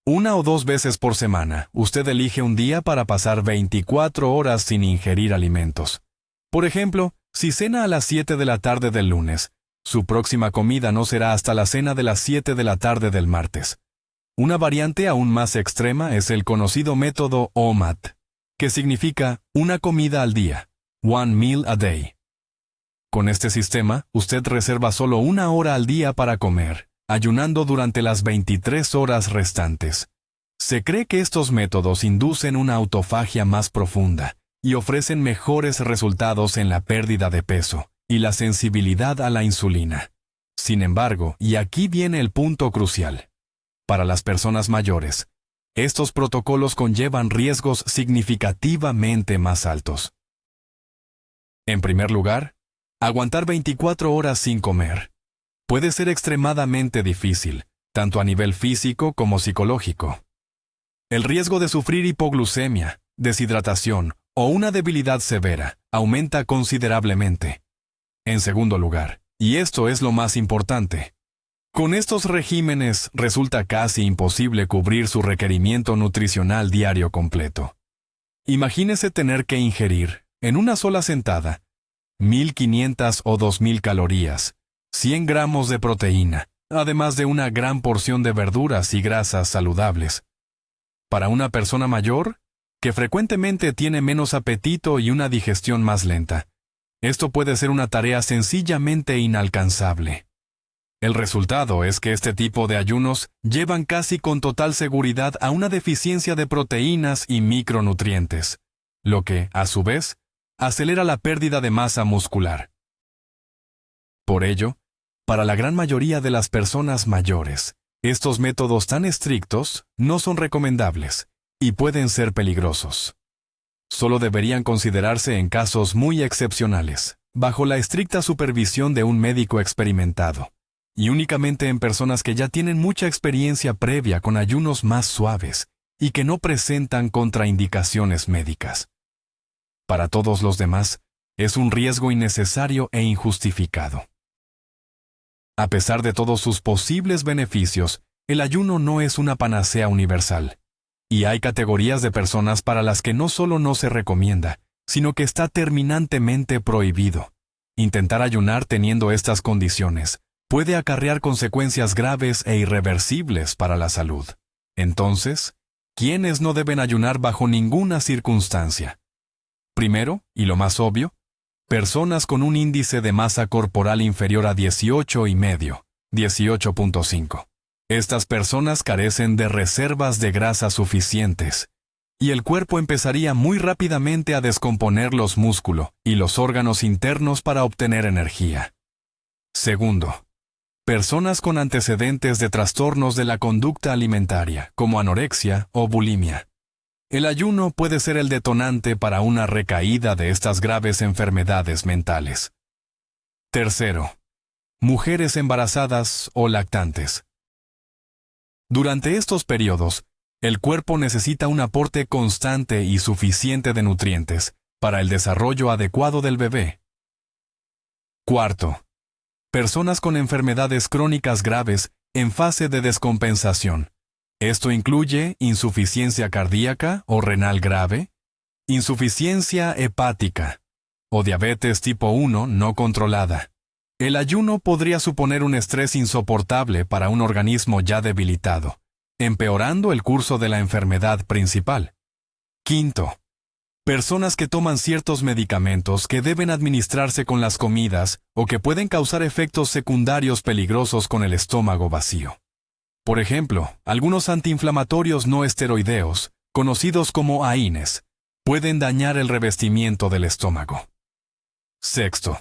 1 o 2 veces por semana, usted elige un día para pasar 24 horas sin ingerir alimentos. Por ejemplo, si cena a las 7 de la tarde del lunes, su próxima comida no será hasta la cena de las 7 de la tarde del martes. Una variante aún más extrema es el conocido método OMAD, que significa una comida al día, one meal a day. Con este sistema, usted reserva solo 1 hora al día para comer, ayunando durante las 23 horas restantes. Se cree que estos métodos inducen una autofagia más profunda y ofrecen mejores resultados en la pérdida de peso y la sensibilidad a la insulina. Sin embargo, y aquí viene el punto crucial, para las personas mayores, estos protocolos conllevan riesgos significativamente más altos. En primer lugar, aguantar 24 horas sin comer puede ser extremadamente difícil, tanto a nivel físico como psicológico. El riesgo de sufrir hipoglucemia, deshidratación o una debilidad severa aumenta considerablemente. En segundo lugar, y esto es lo más importante, con estos regímenes resulta casi imposible cubrir su requerimiento nutricional diario completo. Imagínese tener que ingerir, en una sola sentada, 1.500 o 2.000 calorías, 100 gramos de proteína, además de una gran porción de verduras y grasas saludables. Para una persona mayor, que frecuentemente tiene menos apetito y una digestión más lenta, esto puede ser una tarea sencillamente inalcanzable. El resultado es que este tipo de ayunos llevan casi con total seguridad a una deficiencia de proteínas y micronutrientes, lo que, a su vez, acelera la pérdida de masa muscular. Por ello, para la gran mayoría de las personas mayores, estos métodos tan estrictos no son recomendables y pueden ser peligrosos. Solo deberían considerarse en casos muy excepcionales, bajo la estricta supervisión de un médico experimentado, y únicamente en personas que ya tienen mucha experiencia previa con ayunos más suaves y que no presentan contraindicaciones médicas. Para todos los demás, es un riesgo innecesario e injustificado. A pesar de todos sus posibles beneficios, el ayuno no es una panacea universal, y hay categorías de personas para las que no solo no se recomienda, sino que está terminantemente prohibido. Intentar ayunar teniendo estas condiciones puede acarrear consecuencias graves e irreversibles para la salud. Entonces, ¿quiénes no deben ayunar bajo ninguna circunstancia? Primero, y lo más obvio, personas con un índice de masa corporal inferior a 18,5, 18.5. Estas personas carecen de reservas de grasa suficientes, y el cuerpo empezaría muy rápidamente a descomponer los músculos y los órganos internos para obtener energía. Segundo, personas con antecedentes de trastornos de la conducta alimentaria, como anorexia o bulimia. El ayuno puede ser el detonante para una recaída de estas graves enfermedades mentales. Tercero, mujeres embarazadas o lactantes. Durante estos periodos, el cuerpo necesita un aporte constante y suficiente de nutrientes para el desarrollo adecuado del bebé. Cuarto, personas con enfermedades crónicas graves en fase de descompensación. Esto incluye insuficiencia cardíaca o renal grave, insuficiencia hepática o diabetes tipo 1 no controlada. El ayuno podría suponer un estrés insoportable para un organismo ya debilitado, empeorando el curso de la enfermedad principal. Quinto, personas que toman ciertos medicamentos que deben administrarse con las comidas o que pueden causar efectos secundarios peligrosos con el estómago vacío. Por ejemplo, algunos antiinflamatorios no esteroideos, conocidos como AINES, pueden dañar el revestimiento del estómago. Sexto,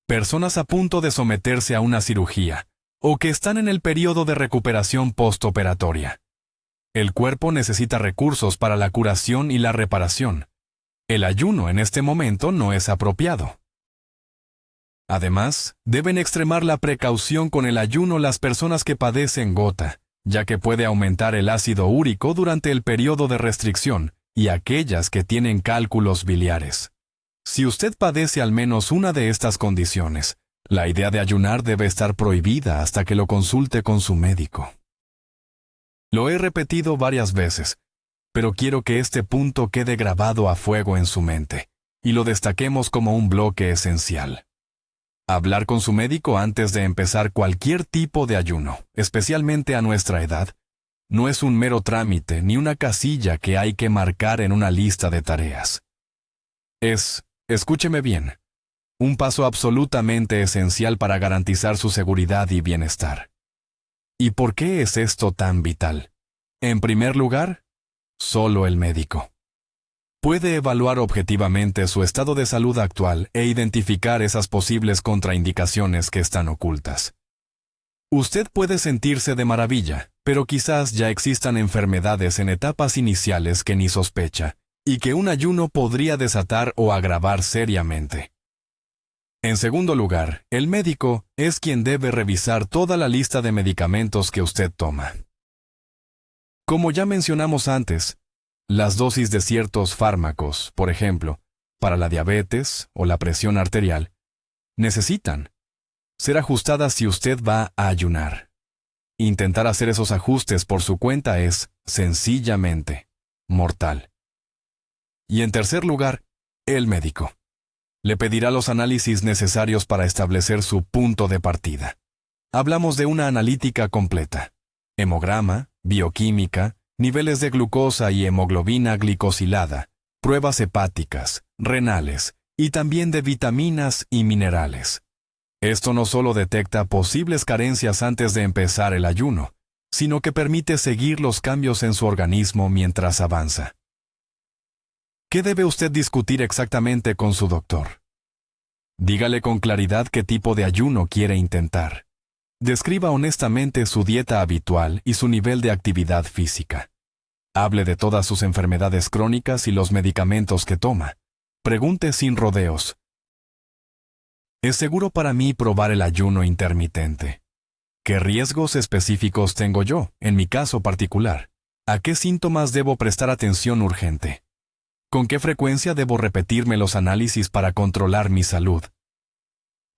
personas a punto de someterse a una cirugía o que están en el periodo de recuperación postoperatoria. El cuerpo necesita recursos para la curación y la reparación. El ayuno en este momento no es apropiado. Además, deben extremar la precaución con el ayuno las personas que padecen gota, ya que puede aumentar el ácido úrico durante el periodo de restricción y aquellas que tienen cálculos biliares. Si usted padece al menos una de estas condiciones, la idea de ayunar debe estar prohibida hasta que lo consulte con su médico. Lo he repetido varias veces, pero quiero que este punto quede grabado a fuego en su mente, y lo destaquemos como un bloque esencial. Hablar con su médico antes de empezar cualquier tipo de ayuno, especialmente a nuestra edad, no es un mero trámite ni una casilla que hay que marcar en una lista de tareas. Escúcheme bien, un paso absolutamente esencial para garantizar su seguridad y bienestar. ¿Y por qué es esto tan vital? En primer lugar, solo el médico puede evaluar objetivamente su estado de salud actual e identificar esas posibles contraindicaciones que están ocultas. Usted puede sentirse de maravilla, pero quizás ya existan enfermedades en etapas iniciales que ni sospecha, y que un ayuno podría desatar o agravar seriamente. En segundo lugar, el médico es quien debe revisar toda la lista de medicamentos que usted toma. Como ya mencionamos antes, las dosis de ciertos fármacos, por ejemplo, para la diabetes o la presión arterial, necesitan ser ajustadas si usted va a ayunar. Intentar hacer esos ajustes por su cuenta es, sencillamente, mortal. Y en tercer lugar, el médico le pedirá los análisis necesarios para establecer su punto de partida. Hablamos de una analítica completa: hemograma, bioquímica, niveles de glucosa y hemoglobina glicosilada, pruebas hepáticas, renales y también de vitaminas y minerales. Esto no solo detecta posibles carencias antes de empezar el ayuno, sino que permite seguir los cambios en su organismo mientras avanza. ¿Qué debe usted discutir exactamente con su doctor? Dígale con claridad qué tipo de ayuno quiere intentar. Describa honestamente su dieta habitual y su nivel de actividad física. Hable de todas sus enfermedades crónicas y los medicamentos que toma. Pregunte sin rodeos. ¿Es seguro para mí probar el ayuno intermitente? ¿Qué riesgos específicos tengo yo, en mi caso particular? ¿A qué síntomas debo prestar atención urgente? ¿Con qué frecuencia debo repetirme los análisis para controlar mi salud?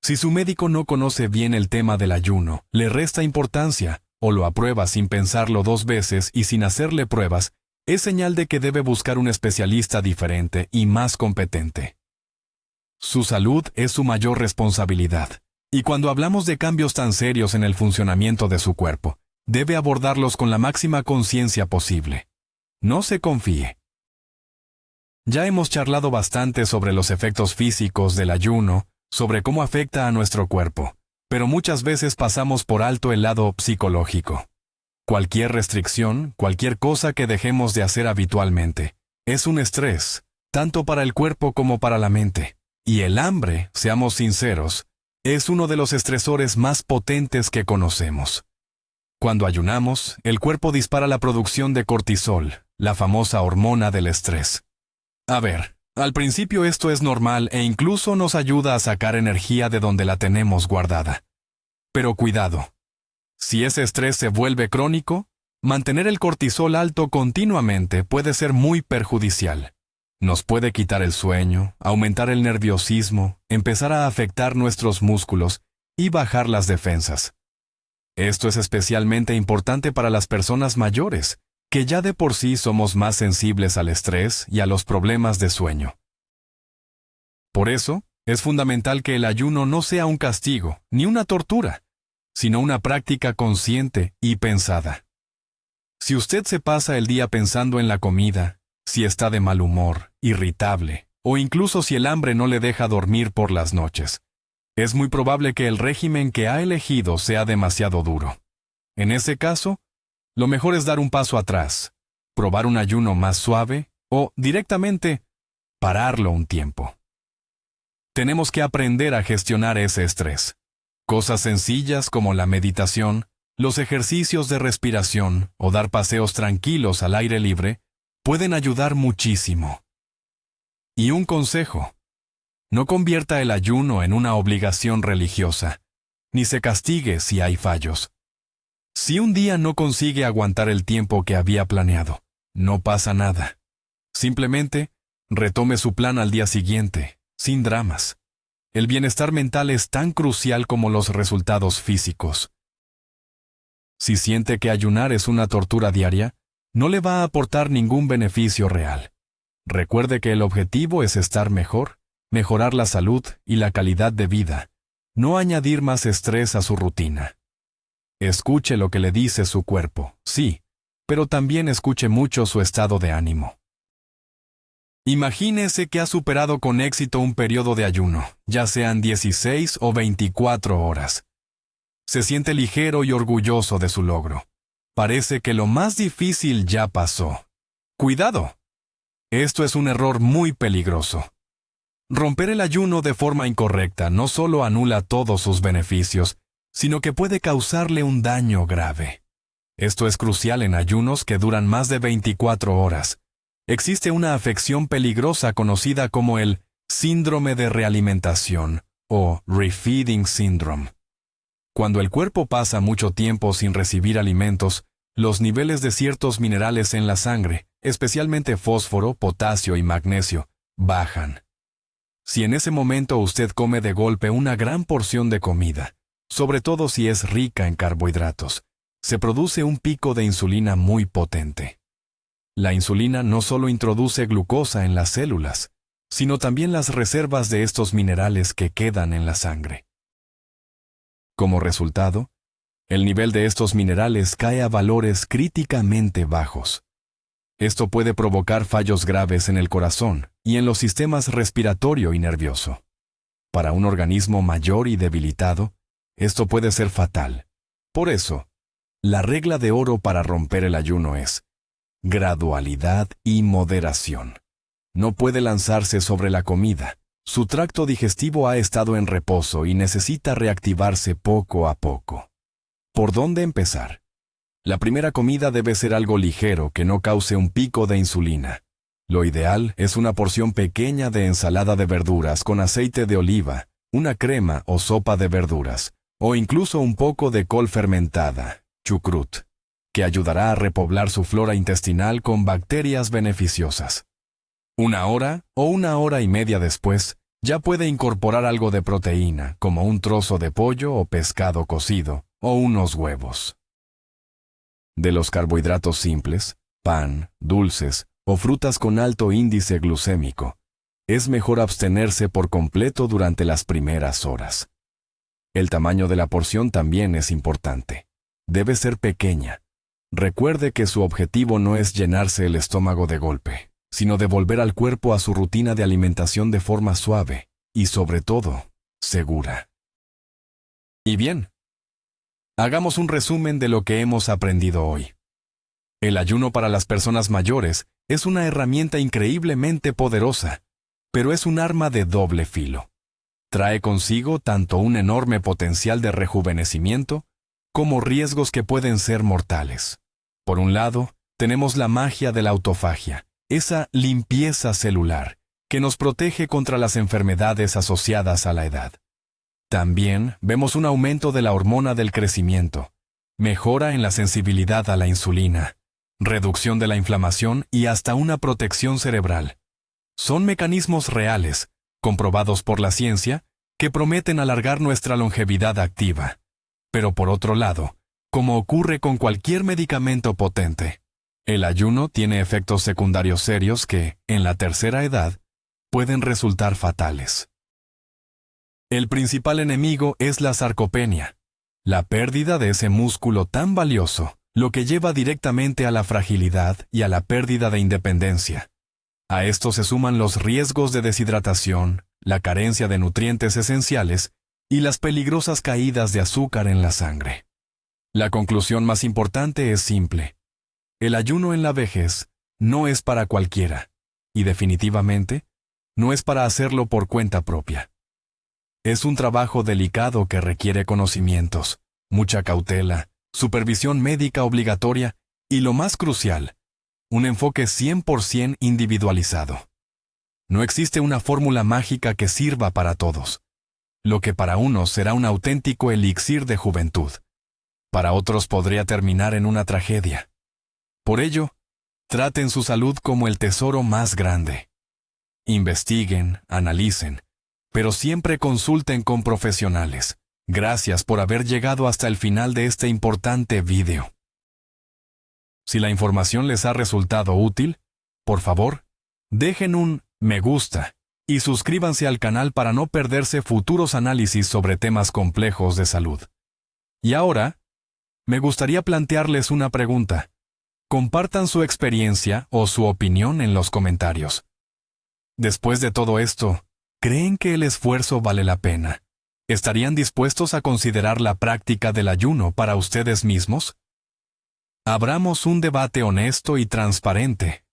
Si su médico no conoce bien el tema del ayuno, le resta importancia, o lo aprueba sin pensarlo 2 veces y sin hacerle pruebas, es señal de que debe buscar un especialista diferente y más competente. Su salud es su mayor responsabilidad, y cuando hablamos de cambios tan serios en el funcionamiento de su cuerpo, debe abordarlos con la máxima conciencia posible. No se confíe. Ya hemos charlado bastante sobre los efectos físicos del ayuno, sobre cómo afecta a nuestro cuerpo, pero muchas veces pasamos por alto el lado psicológico. Cualquier restricción, cualquier cosa que dejemos de hacer habitualmente, es un estrés, tanto para el cuerpo como para la mente. Y el hambre, seamos sinceros, es uno de los estresores más potentes que conocemos. Cuando ayunamos, el cuerpo dispara la producción de cortisol, la famosa hormona del estrés. A ver, al principio esto es normal e incluso nos ayuda a sacar energía de donde la tenemos guardada. Pero cuidado. Si ese estrés se vuelve crónico, mantener el cortisol alto continuamente puede ser muy perjudicial. Nos puede quitar el sueño, aumentar el nerviosismo, empezar a afectar nuestros músculos y bajar las defensas. Esto es especialmente importante para las personas mayores, que ya de por sí somos más sensibles al estrés y a los problemas de sueño. Por eso, es fundamental que el ayuno no sea un castigo ni una tortura, sino una práctica consciente y pensada. Si usted se pasa el día pensando en la comida, si está de mal humor, irritable, o incluso si el hambre no le deja dormir por las noches, es muy probable que el régimen que ha elegido sea demasiado duro. En ese caso, lo mejor es dar un paso atrás, probar un ayuno más suave o, directamente, pararlo un tiempo. Tenemos que aprender a gestionar ese estrés. Cosas sencillas como la meditación, los ejercicios de respiración o dar paseos tranquilos al aire libre pueden ayudar muchísimo. Y un consejo: no convierta el ayuno en una obligación religiosa, ni se castigue si hay fallos. Si un día no consigue aguantar el tiempo que había planeado, no pasa nada. Simplemente, retome su plan al día siguiente, sin dramas. El bienestar mental es tan crucial como los resultados físicos. Si siente que ayunar es una tortura diaria, no le va a aportar ningún beneficio real. Recuerde que el objetivo es estar mejor, mejorar la salud y la calidad de vida, no añadir más estrés a su rutina. Escuche lo que le dice su cuerpo, sí, pero también escuche mucho su estado de ánimo. Imagínese que ha superado con éxito un periodo de ayuno, ya sean 16 o 24 horas. Se siente ligero y orgulloso de su logro. Parece que lo más difícil ya pasó. ¡Cuidado! Esto es un error muy peligroso. Romper el ayuno de forma incorrecta no solo anula todos sus beneficios, sino que puede causarle un daño grave. Esto es crucial en ayunos que duran más de 24 horas. Existe una afección peligrosa conocida como el síndrome de realimentación o refeeding syndrome. Cuando el cuerpo pasa mucho tiempo sin recibir alimentos, los niveles de ciertos minerales en la sangre, especialmente fósforo, potasio y magnesio, bajan. Si en ese momento usted come de golpe una gran porción de comida, sobre todo si es rica en carbohidratos, se produce un pico de insulina muy potente. La insulina no solo introduce glucosa en las células, sino también las reservas de estos minerales que quedan en la sangre. Como resultado, el nivel de estos minerales cae a valores críticamente bajos. Esto puede provocar fallos graves en el corazón y en los sistemas respiratorio y nervioso. Para un organismo mayor y debilitado, esto puede ser fatal. Por eso, la regla de oro para romper el ayuno es gradualidad y moderación. No puede lanzarse sobre la comida. Su tracto digestivo ha estado en reposo y necesita reactivarse poco a poco. ¿Por dónde empezar? La primera comida debe ser algo ligero que no cause un pico de insulina. Lo ideal es una porción pequeña de ensalada de verduras con aceite de oliva, una crema o sopa de verduras, o incluso un poco de col fermentada, chucrut, que ayudará a repoblar su flora intestinal con bacterias beneficiosas. 1 hora o 1 hora y media después, ya puede incorporar algo de proteína, como un trozo de pollo o pescado cocido, o unos huevos. De los carbohidratos simples, pan, dulces o frutas con alto índice glucémico, es mejor abstenerse por completo durante las primeras horas. El tamaño de la porción también es importante. Debe ser pequeña. Recuerde que su objetivo no es llenarse el estómago de golpe, sino devolver al cuerpo a su rutina de alimentación de forma suave y, sobre todo, segura. Y bien, hagamos un resumen de lo que hemos aprendido hoy. El ayuno para las personas mayores es una herramienta increíblemente poderosa, pero es un arma de doble filo. Trae consigo tanto un enorme potencial de rejuvenecimiento como riesgos que pueden ser mortales. Por un lado, tenemos la magia de la autofagia, esa limpieza celular que nos protege contra las enfermedades asociadas a la edad. También vemos un aumento de la hormona del crecimiento, mejora en la sensibilidad a la insulina, reducción de la inflamación y hasta una protección cerebral. Son mecanismos reales, comprobados por la ciencia, que prometen alargar nuestra longevidad activa. Pero por otro lado, como ocurre con cualquier medicamento potente, el ayuno tiene efectos secundarios serios que, en la tercera edad, pueden resultar fatales. El principal enemigo es la sarcopenia, la pérdida de ese músculo tan valioso, lo que lleva directamente a la fragilidad y a la pérdida de independencia. A esto se suman los riesgos de deshidratación, la carencia de nutrientes esenciales y las peligrosas caídas de azúcar en la sangre. La conclusión más importante es simple. El ayuno en la vejez no es para cualquiera, y definitivamente no es para hacerlo por cuenta propia. Es un trabajo delicado que requiere conocimientos, mucha cautela, supervisión médica obligatoria y, lo más crucial, un enfoque 100% individualizado. No existe una fórmula mágica que sirva para todos. Lo que para unos será un auténtico elixir de juventud, Para otros podría terminar en una tragedia. Por ello, traten su salud como el tesoro más grande. Investiguen, analicen, pero siempre consulten con profesionales. Gracias por haber llegado hasta el final de este importante video. Si la información les ha resultado útil, por favor, dejen un me gusta y suscríbanse al canal para no perderse futuros análisis sobre temas complejos de salud. Y ahora, me gustaría plantearles una pregunta. Compartan su experiencia o su opinión en los comentarios. Después de todo esto, ¿creen que el esfuerzo vale la pena? ¿Estarían dispuestos a considerar la práctica del ayuno para ustedes mismos? Abramos un debate honesto y transparente